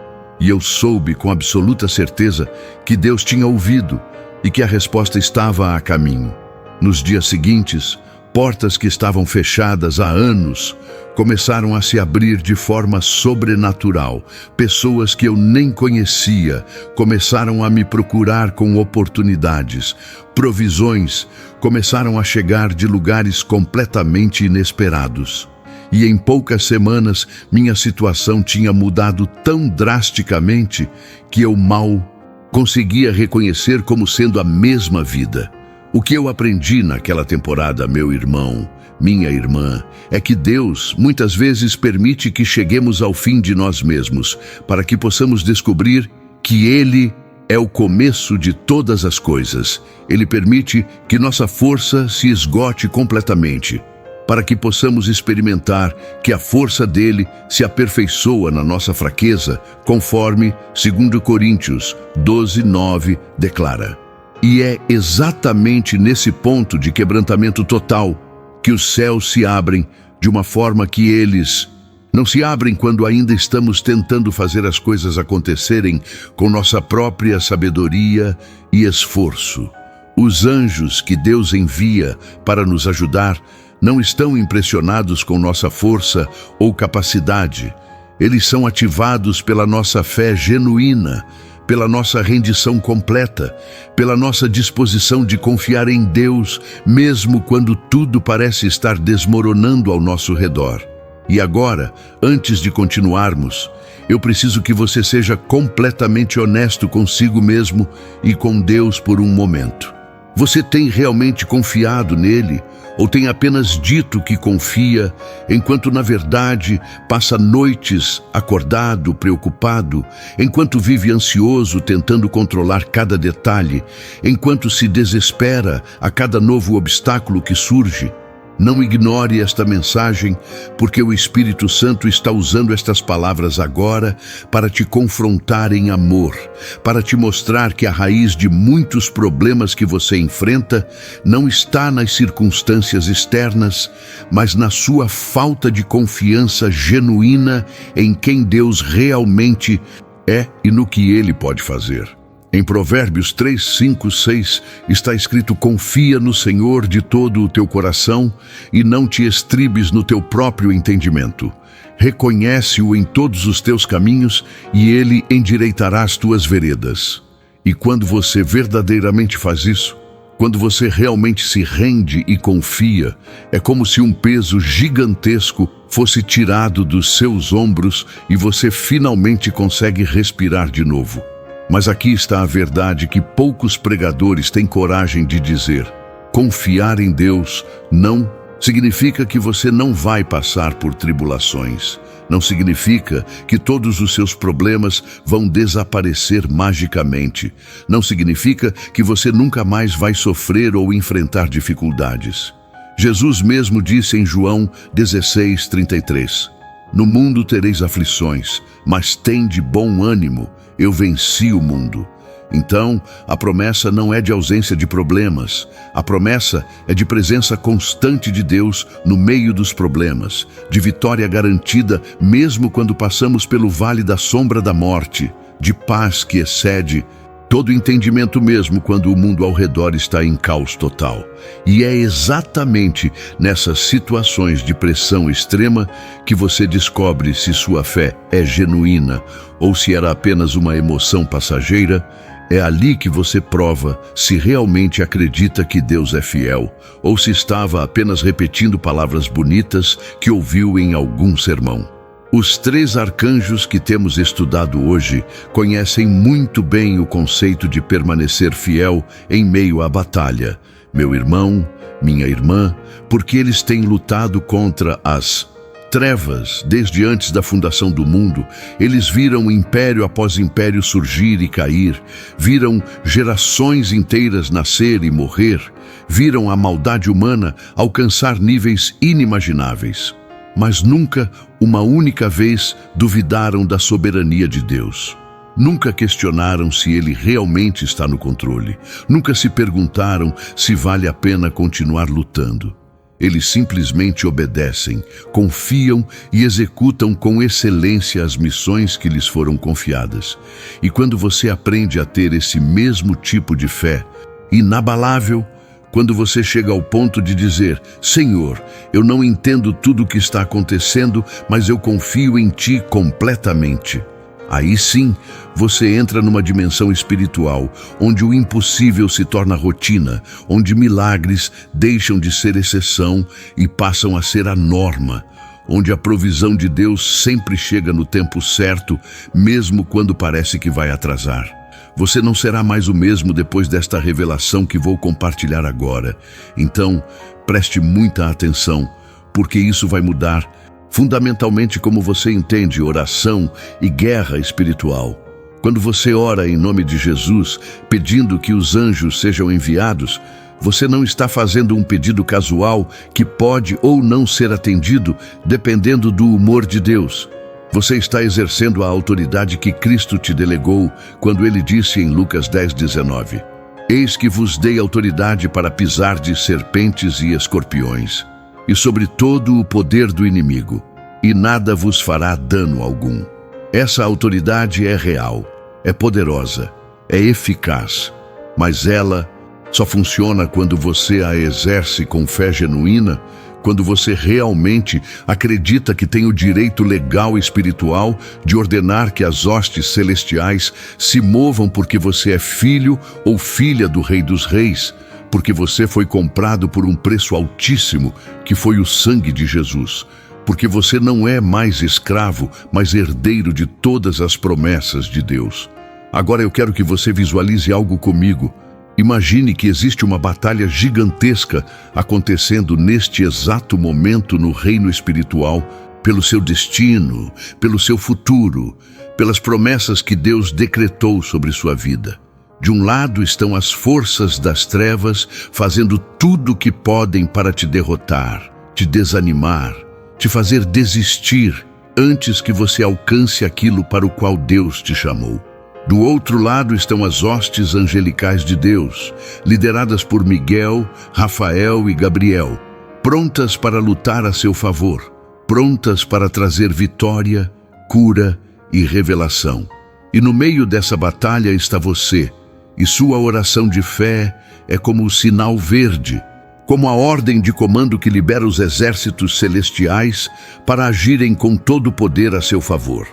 E eu soube com absoluta certeza que Deus tinha ouvido e que a resposta estava a caminho. Nos dias seguintes, portas que estavam fechadas há anos começaram a se abrir de forma sobrenatural. Pessoas que eu nem conhecia começaram a me procurar com oportunidades. Provisões começaram a chegar de lugares completamente inesperados. E em poucas semanas, minha situação tinha mudado tão drasticamente que eu mal conseguia reconhecer como sendo a mesma vida. O que eu aprendi naquela temporada, meu irmão, minha irmã, é que Deus muitas vezes permite que cheguemos ao fim de nós mesmos, para que possamos descobrir que Ele é o começo de todas as coisas. Ele permite que nossa força se esgote completamente, para que possamos experimentar que a força dele se aperfeiçoa na nossa fraqueza, conforme 2 Coríntios 12:9 declara. E é exatamente nesse ponto de quebrantamento total que os céus se abrem de uma forma que eles não se abrem quando ainda estamos tentando fazer as coisas acontecerem com nossa própria sabedoria e esforço. Os anjos que Deus envia para nos ajudar não estão impressionados com nossa força ou capacidade. Eles são ativados pela nossa fé genuína, pela nossa rendição completa, pela nossa disposição de confiar em Deus, mesmo quando tudo parece estar desmoronando ao nosso redor. E agora, antes de continuarmos, eu preciso que você seja completamente honesto consigo mesmo e com Deus por um momento. Você tem realmente confiado nele? Ou tem apenas dito que confia, enquanto na verdade passa noites acordado, preocupado, enquanto vive ansioso tentando controlar cada detalhe, enquanto se desespera a cada novo obstáculo que surge? Não ignore esta mensagem, porque o Espírito Santo está usando estas palavras agora para te confrontar em amor, para te mostrar que a raiz de muitos problemas que você enfrenta não está nas circunstâncias externas, mas na sua falta de confiança genuína em quem Deus realmente é e no que Ele pode fazer. Em Provérbios 3, 5, 6 está escrito: confia no Senhor de todo o teu coração e não te estribes no teu próprio entendimento. Reconhece-o em todos os teus caminhos e Ele endireitará as tuas veredas. E quando você verdadeiramente faz isso, quando você realmente se rende e confia, é como se um peso gigantesco fosse tirado dos seus ombros e você finalmente consegue respirar de novo. Mas aqui está a verdade que poucos pregadores têm coragem de dizer. Confiar em Deus não significa que você não vai passar por tribulações. Não significa que todos os seus problemas vão desaparecer magicamente. Não significa que você nunca mais vai sofrer ou enfrentar dificuldades. Jesus mesmo disse em João 16:33, no mundo tereis aflições, mas tende bom ânimo, eu venci o mundo. Então, a promessa não é de ausência de problemas. A promessa é de presença constante de Deus no meio dos problemas, de vitória garantida mesmo quando passamos pelo vale da sombra da morte, de paz que excede todo entendimento mesmo quando o mundo ao redor está em caos total. E é exatamente nessas situações de pressão extrema que você descobre se sua fé é genuína ou se era apenas uma emoção passageira. É ali que você prova se realmente acredita que Deus é fiel ou se estava apenas repetindo palavras bonitas que ouviu em algum sermão. Os 3 arcanjos que temos estudado hoje conhecem muito bem o conceito de permanecer fiel em meio à batalha, meu irmão, minha irmã, porque eles têm lutado contra as trevas desde antes da fundação do mundo. Eles viram império após império surgir e cair, viram gerações inteiras nascer e morrer, viram a maldade humana alcançar níveis inimagináveis. Mas nunca, uma única vez, duvidaram da soberania de Deus. Nunca questionaram se Ele realmente está no controle. Nunca se perguntaram se vale a pena continuar lutando. Eles simplesmente obedecem, confiam e executam com excelência as missões que lhes foram confiadas. E quando você aprende a ter esse mesmo tipo de fé, inabalável, quando você chega ao ponto de dizer: Senhor, eu não entendo tudo o que está acontecendo, mas eu confio em Ti completamente. Aí sim, você entra numa dimensão espiritual, onde o impossível se torna rotina, onde milagres deixam de ser exceção e passam a ser a norma, onde a provisão de Deus sempre chega no tempo certo, mesmo quando parece que vai atrasar. Você não será mais o mesmo depois desta revelação que vou compartilhar agora. Então, preste muita atenção, porque isso vai mudar fundamentalmente como você entende oração e guerra espiritual. Quando você ora em nome de Jesus, pedindo que os anjos sejam enviados, você não está fazendo um pedido casual que pode ou não ser atendido, dependendo do humor de Deus. Você está exercendo a autoridade que Cristo te delegou quando ele disse em Lucas 10:19: Eis que vos dei autoridade para pisar de serpentes e escorpiões, e sobre todo o poder do inimigo, e nada vos fará dano algum. Essa autoridade é real, é poderosa, é eficaz, mas ela só funciona quando você a exerce com fé genuína, quando você realmente acredita que tem o direito legal e espiritual de ordenar que as hostes celestiais se movam porque você é filho ou filha do Rei dos Reis, porque você foi comprado por um preço altíssimo, que foi o sangue de Jesus, porque você não é mais escravo, mas herdeiro de todas as promessas de Deus. Agora eu quero que você visualize algo comigo. Imagine que existe uma batalha gigantesca acontecendo neste exato momento no reino espiritual, pelo seu destino, pelo seu futuro, pelas promessas que Deus decretou sobre sua vida. De um lado estão as forças das trevas fazendo tudo o que podem para te derrotar, te desanimar, te fazer desistir antes que você alcance aquilo para o qual Deus te chamou. Do outro lado estão as hostes angelicais de Deus, lideradas por Miguel, Rafael e Gabriel, prontas para lutar a seu favor, prontas para trazer vitória, cura e revelação. E no meio dessa batalha está você, e sua oração de fé é como o sinal verde, como a ordem de comando que libera os exércitos celestiais para agirem com todo o poder a seu favor.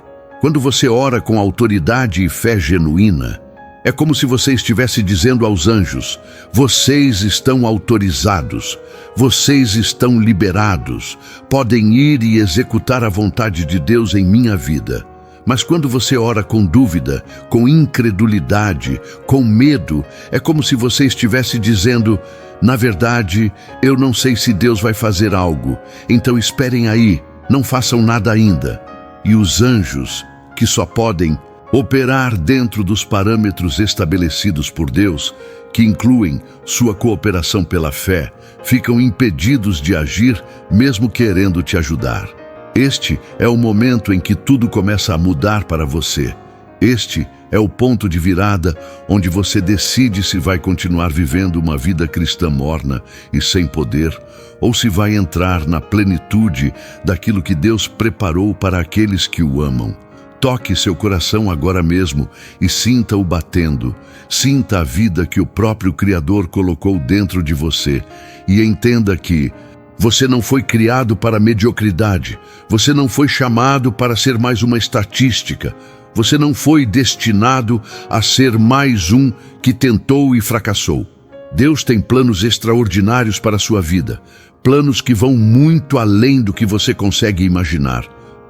Quando você ora com autoridade e fé genuína, é como se você estivesse dizendo aos anjos: vocês estão autorizados, vocês estão liberados, podem ir e executar a vontade de Deus em minha vida. Mas quando você ora com dúvida, com incredulidade, com medo, é como se você estivesse dizendo: na verdade, eu não sei se Deus vai fazer algo, então esperem aí, não façam nada ainda. E os anjos, que só podem operar dentro dos parâmetros estabelecidos por Deus, que incluem sua cooperação pela fé, ficam impedidos de agir mesmo querendo te ajudar. Este é o momento em que tudo começa a mudar para você. Este é o ponto de virada onde você decide se vai continuar vivendo uma vida cristã morna e sem poder, ou se vai entrar na plenitude daquilo que Deus preparou para aqueles que o amam. Toque seu coração agora mesmo e sinta-o batendo. Sinta a vida que o próprio Criador colocou dentro de você. E entenda que você não foi criado para mediocridade. Você não foi chamado para ser mais uma estatística. Você não foi destinado a ser mais um que tentou e fracassou. Deus tem planos extraordinários para a sua vida. Planos que vão muito além do que você consegue imaginar.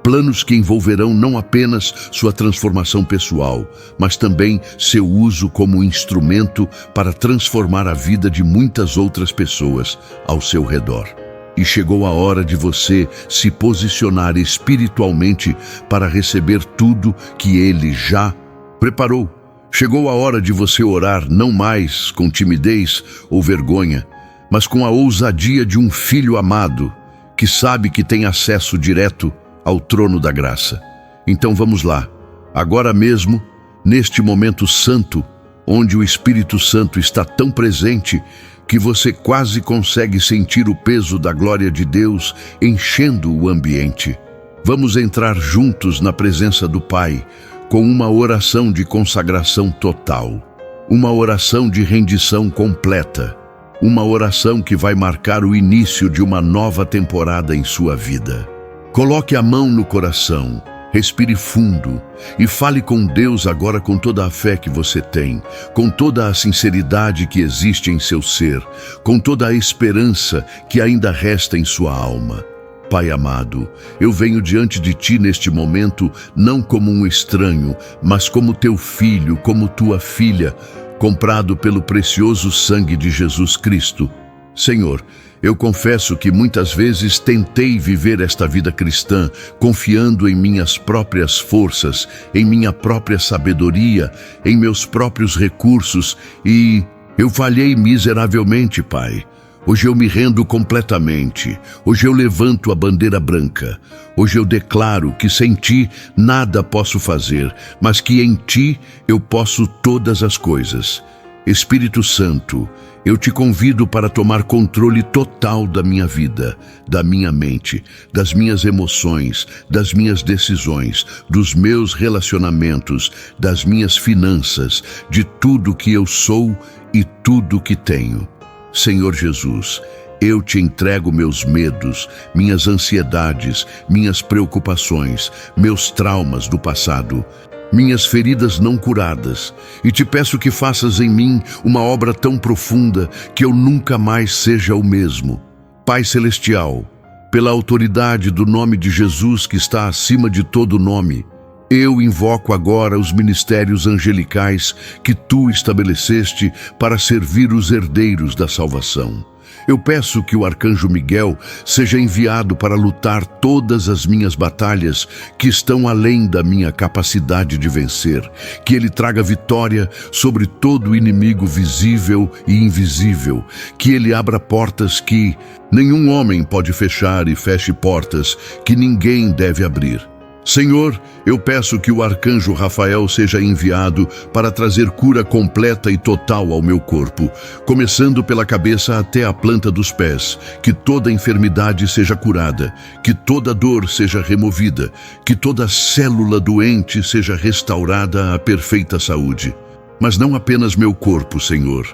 Planos que envolverão não apenas sua transformação pessoal, mas também seu uso como instrumento para transformar a vida de muitas outras pessoas ao seu redor. E chegou a hora de você se posicionar espiritualmente para receber tudo que Ele já preparou. Chegou a hora de você orar não mais com timidez ou vergonha, mas com a ousadia de um filho amado, que sabe que tem acesso direto ao trono da graça. Então vamos lá, agora mesmo, neste momento santo, onde o Espírito Santo está tão presente que você quase consegue sentir o peso da glória de Deus enchendo o ambiente. Vamos entrar juntos na presença do Pai, com uma oração de consagração total. uma oração de rendição completa, uma oração que vai marcar o início de uma nova temporada em sua vida. Coloque a mão no coração, respire fundo e fale com Deus agora com toda a fé que você tem, com toda a sinceridade que existe em seu ser, com toda a esperança que ainda resta em sua alma. Pai amado, eu venho diante de Ti neste momento não como um estranho, mas como Teu filho, como Tua filha, comprado pelo precioso sangue de Jesus Cristo. Senhor, eu confesso que muitas vezes tentei viver esta vida cristã confiando em minhas próprias forças, em minha própria sabedoria, em meus próprios recursos e eu falhei miseravelmente, Pai. Hoje eu me rendo completamente. Hoje eu levanto a bandeira branca. Hoje eu declaro que sem Ti nada posso fazer, mas que em Ti eu posso todas as coisas. Espírito Santo, eu te convido para tomar controle total da minha vida, da minha mente, das minhas emoções, das minhas decisões, dos meus relacionamentos, das minhas finanças, de tudo que eu sou e tudo que tenho. Senhor Jesus, eu te entrego meus medos, minhas ansiedades, minhas preocupações, meus traumas do passado, minhas feridas não curadas, e te peço que faças em mim uma obra tão profunda que eu nunca mais seja o mesmo. Pai Celestial, pela autoridade do nome de Jesus que está acima de todo nome, eu invoco agora os ministérios angelicais que Tu estabeleceste para servir os herdeiros da salvação. Eu peço que o arcanjo Miguel seja enviado para lutar todas as minhas batalhas que estão além da minha capacidade de vencer, que ele traga vitória sobre todo inimigo visível e invisível, que ele abra portas que nenhum homem pode fechar e feche portas que ninguém deve abrir. Senhor, eu peço que o arcanjo Rafael seja enviado para trazer cura completa e total ao meu corpo, começando pela cabeça até a planta dos pés, que toda enfermidade seja curada, que toda dor seja removida, que toda célula doente seja restaurada à perfeita saúde. Mas não apenas meu corpo, Senhor.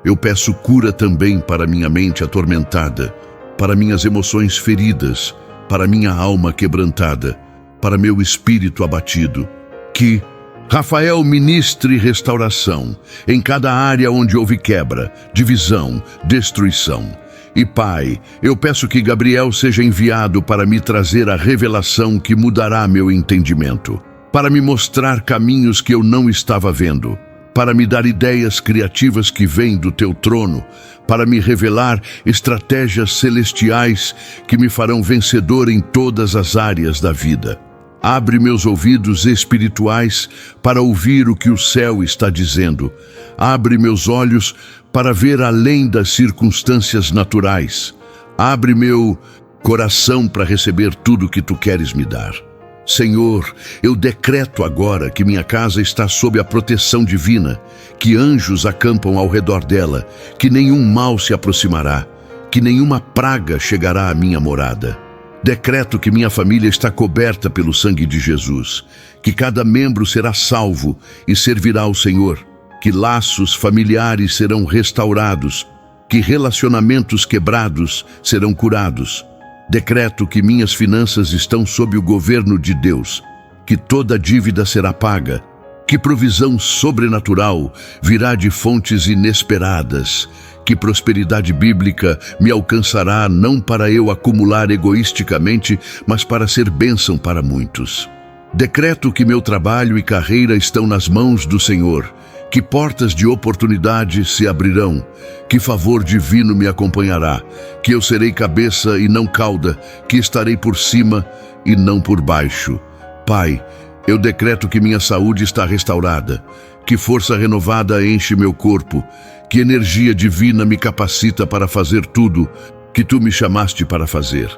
Eu peço cura também para minha mente atormentada, para minhas emoções feridas, para minha alma quebrantada, para meu espírito abatido. Que Rafael ministre restauração em cada área onde houve quebra, divisão, destruição. E Pai, eu peço que Gabriel seja enviado para me trazer a revelação que mudará meu entendimento, para me mostrar caminhos que eu não estava vendo, para me dar ideias criativas que vêm do Teu trono, para me revelar estratégias celestiais que me farão vencedor em todas as áreas da vida. Abre meus ouvidos espirituais para ouvir o que o céu está dizendo. Abre meus olhos para ver além das circunstâncias naturais. Abre meu coração para receber tudo que Tu queres me dar. Senhor, eu decreto agora que minha casa está sob a proteção divina, que anjos acampam ao redor dela, que nenhum mal se aproximará, que nenhuma praga chegará à minha morada. Decreto que minha família está coberta pelo sangue de Jesus, que cada membro será salvo e servirá ao Senhor, que laços familiares serão restaurados, que relacionamentos quebrados serão curados. Decreto que minhas finanças estão sob o governo de Deus, que toda dívida será paga, que provisão sobrenatural virá de fontes inesperadas, que prosperidade bíblica me alcançará não para eu acumular egoisticamente, mas para ser bênção para muitos. Decreto que meu trabalho e carreira estão nas mãos do Senhor, que portas de oportunidade se abrirão, que favor divino me acompanhará, que eu serei cabeça e não cauda, que estarei por cima e não por baixo. Pai, eu decreto que minha saúde está restaurada, que força renovada enche meu corpo, que energia divina me capacita para fazer tudo que Tu me chamaste para fazer.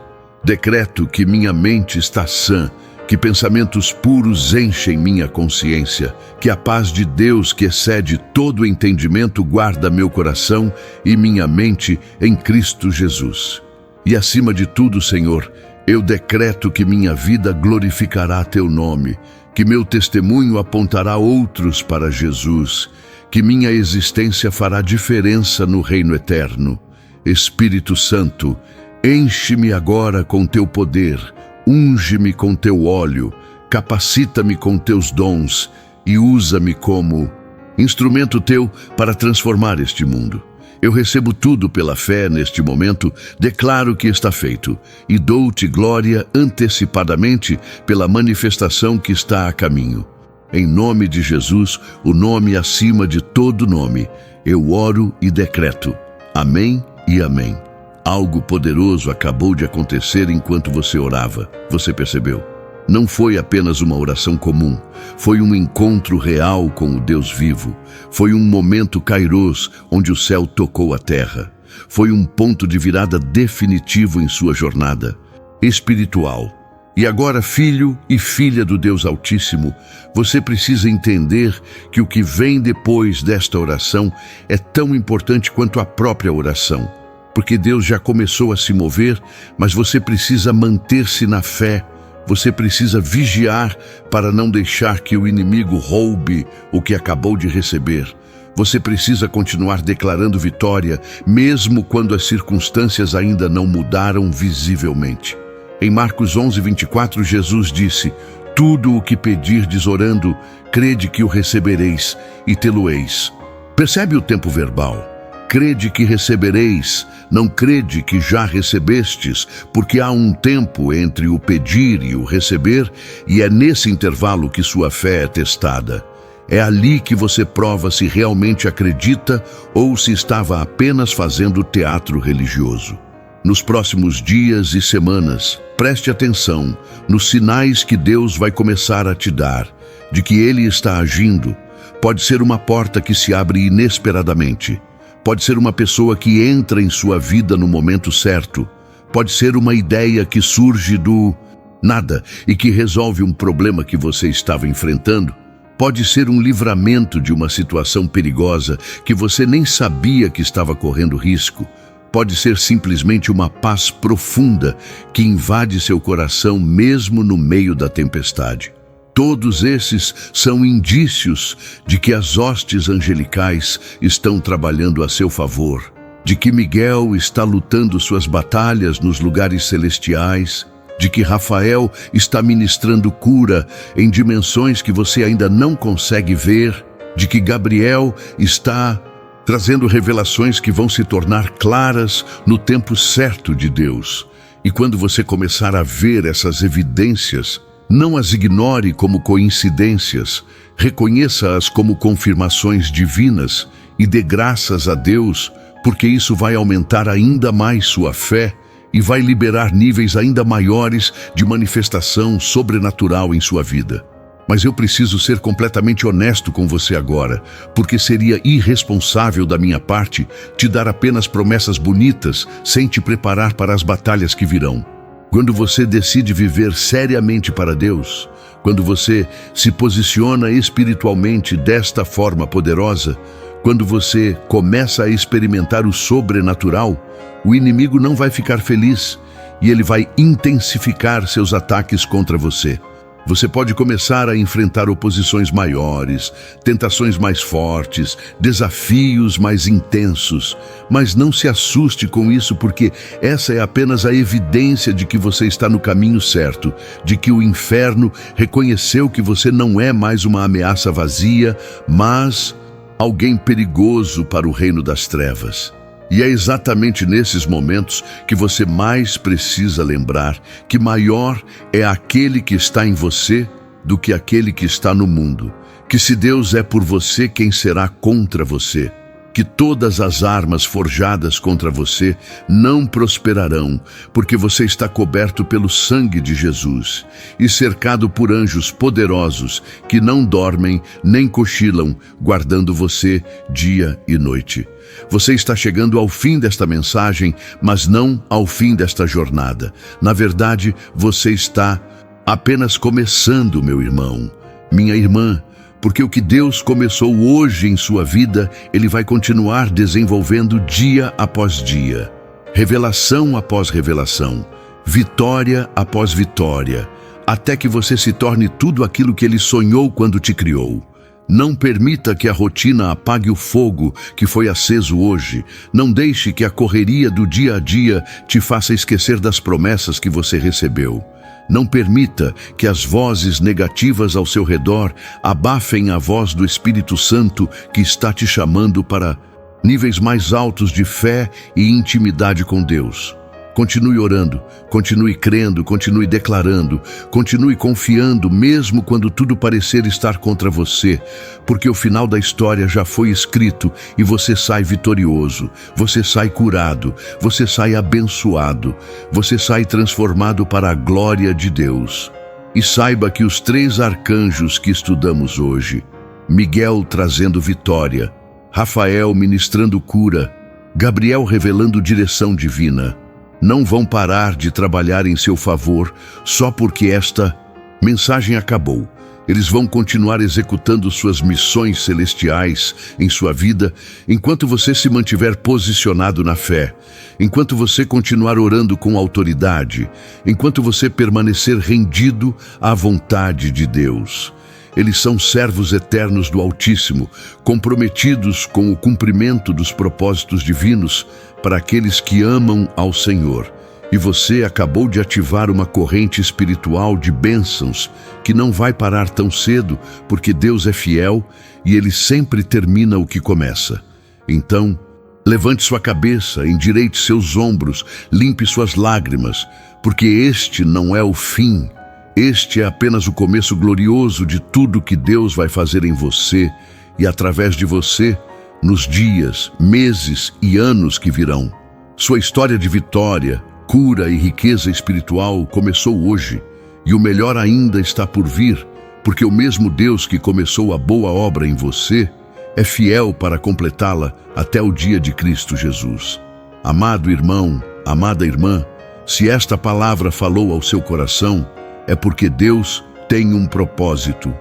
Decreto que minha mente está sã, que pensamentos puros enchem minha consciência, que a paz de Deus que excede todo entendimento guarda meu coração e minha mente em Cristo Jesus. E acima de tudo, Senhor, eu decreto que minha vida glorificará Teu nome, que meu testemunho apontará outros para Jesus, que minha existência fará diferença no reino eterno. Espírito Santo, enche-me agora com teu poder, unge-me com teu óleo, capacita-me com teus dons e usa-me como instrumento teu para transformar este mundo. Eu recebo tudo pela fé neste momento, declaro que está feito e dou-te glória antecipadamente pela manifestação que está a caminho. Em nome de Jesus, o nome acima de todo nome, eu oro e decreto. Amém e amém. Algo poderoso acabou de acontecer enquanto você orava. Você percebeu? Não foi apenas uma oração comum, foi um encontro real com o Deus vivo. Foi um momento kairos, onde o céu tocou a terra. Foi um ponto de virada definitivo em sua jornada espiritual. E agora, filho e filha do Deus Altíssimo, você precisa entender que o que vem depois desta oração é tão importante quanto a própria oração. Porque Deus já começou a se mover, mas você precisa manter-se na fé. Você precisa vigiar para não deixar que o inimigo roube o que acabou de receber. Você precisa continuar declarando vitória, mesmo quando as circunstâncias ainda não mudaram visivelmente. Em Marcos 11:24, Jesus disse: tudo o que pedirdes orando, crede que o recebereis e tê-lo-eis. Percebe o tempo verbal? Crede que recebereis, não crede que já recebestes, porque há um tempo entre o pedir e o receber, e é nesse intervalo que sua fé é testada. É ali que você prova se realmente acredita ou se estava apenas fazendo teatro religioso. Nos próximos dias e semanas, preste atenção nos sinais que Deus vai começar a te dar, de que Ele está agindo. Pode ser uma porta que se abre inesperadamente. Pode ser uma pessoa que entra em sua vida no momento certo. Pode ser uma ideia que surge do nada e que resolve um problema que você estava enfrentando. Pode ser um livramento de uma situação perigosa que você nem sabia que estava correndo risco. Pode ser simplesmente uma paz profunda que invade seu coração mesmo no meio da tempestade. Todos esses são indícios de que as hostes angelicais estão trabalhando a seu favor, de que Miguel está lutando suas batalhas nos lugares celestiais, de que Rafael está ministrando cura em dimensões que você ainda não consegue ver, de que Gabriel está trazendo revelações que vão se tornar claras no tempo certo de Deus. E quando você começar a ver essas evidências, não as ignore como coincidências, reconheça-as como confirmações divinas e dê graças a Deus, porque isso vai aumentar ainda mais sua fé e vai liberar níveis ainda maiores de manifestação sobrenatural em sua vida. Mas eu preciso ser completamente honesto com você agora, porque seria irresponsável da minha parte te dar apenas promessas bonitas sem te preparar para as batalhas que virão. Quando você decide viver seriamente para Deus, quando você se posiciona espiritualmente desta forma poderosa, quando você começa a experimentar o sobrenatural, o inimigo não vai ficar feliz e ele vai intensificar seus ataques contra você. Você pode começar a enfrentar oposições maiores, tentações mais fortes, desafios mais intensos. Mas não se assuste com isso, porque essa é apenas a evidência de que você está no caminho certo, de que o inferno reconheceu que você não é mais uma ameaça vazia, mas alguém perigoso para o reino das trevas. E é exatamente nesses momentos que você mais precisa lembrar que maior é aquele que está em você do que aquele que está no mundo. Que se Deus é por você, quem será contra você? Que todas as armas forjadas contra você não prosperarão, porque você está coberto pelo sangue de Jesus e cercado por anjos poderosos que não dormem nem cochilam, guardando você dia e noite. Você está chegando ao fim desta mensagem, mas não ao fim desta jornada. Na verdade, você está apenas começando, meu irmão, minha irmã, porque o que Deus começou hoje em sua vida, Ele vai continuar desenvolvendo dia após dia, revelação após revelação, vitória após vitória, até que você se torne tudo aquilo que Ele sonhou quando te criou. Não permita que a rotina apague o fogo que foi aceso hoje. Não deixe que a correria do dia a dia te faça esquecer das promessas que você recebeu. Não permita que as vozes negativas ao seu redor abafem a voz do Espírito Santo que está te chamando para níveis mais altos de fé e intimidade com Deus. Continue orando, continue crendo, continue declarando, continue confiando mesmo quando tudo parecer estar contra você, porque o final da história já foi escrito e você sai vitorioso, você sai curado, você sai abençoado, você sai transformado para a glória de Deus. E saiba que os 3 arcanjos que estudamos hoje, Miguel trazendo vitória, Rafael ministrando cura, Gabriel revelando direção divina, não vão parar de trabalhar em seu favor só porque esta mensagem acabou. Eles vão continuar executando suas missões celestiais em sua vida enquanto você se mantiver posicionado na fé, enquanto você continuar orando com autoridade, enquanto você permanecer rendido à vontade de Deus. Eles são servos eternos do Altíssimo, comprometidos com o cumprimento dos propósitos divinos para aqueles que amam ao Senhor. E você acabou de ativar uma corrente espiritual de bênçãos que não vai parar tão cedo, porque Deus é fiel e Ele sempre termina o que começa. Então, levante sua cabeça, endireite seus ombros, limpe suas lágrimas, porque este não é o fim. Este é apenas o começo glorioso de tudo que Deus vai fazer em você e através de você nos dias, meses e anos que virão. Sua história de vitória, cura e riqueza espiritual começou hoje e o melhor ainda está por vir, porque o mesmo Deus que começou a boa obra em você é fiel para completá-la até o dia de Cristo Jesus. Amado irmão, amada irmã, se esta palavra falou ao seu coração, é porque Deus tem um propósito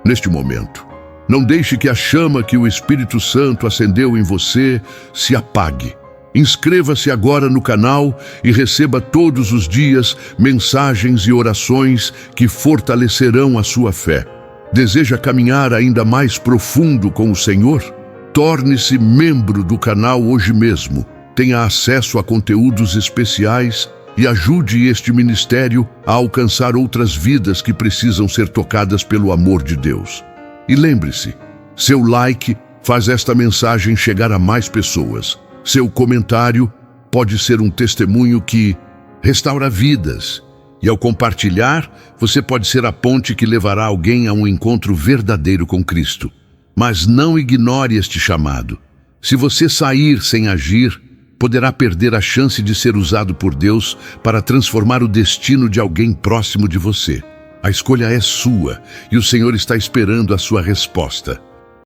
neste momento. Não deixe que a chama que o Espírito Santo acendeu em você se apague. Inscreva-se agora no canal e receba todos os dias mensagens e orações que fortalecerão a sua fé. Deseja caminhar ainda mais profundo com o Senhor? Torne-se membro do canal hoje mesmo. Tenha acesso a conteúdos especiais e ajude este ministério a alcançar outras vidas que precisam ser tocadas pelo amor de Deus. E lembre-se, seu like faz esta mensagem chegar a mais pessoas. Seu comentário pode ser um testemunho que restaura vidas. E ao compartilhar, você pode ser a ponte que levará alguém a um encontro verdadeiro com Cristo. Mas não ignore este chamado. Se você sair sem agir, poderá perder a chance de ser usado por Deus para transformar o destino de alguém próximo de você. A escolha é sua e o Senhor está esperando a sua resposta.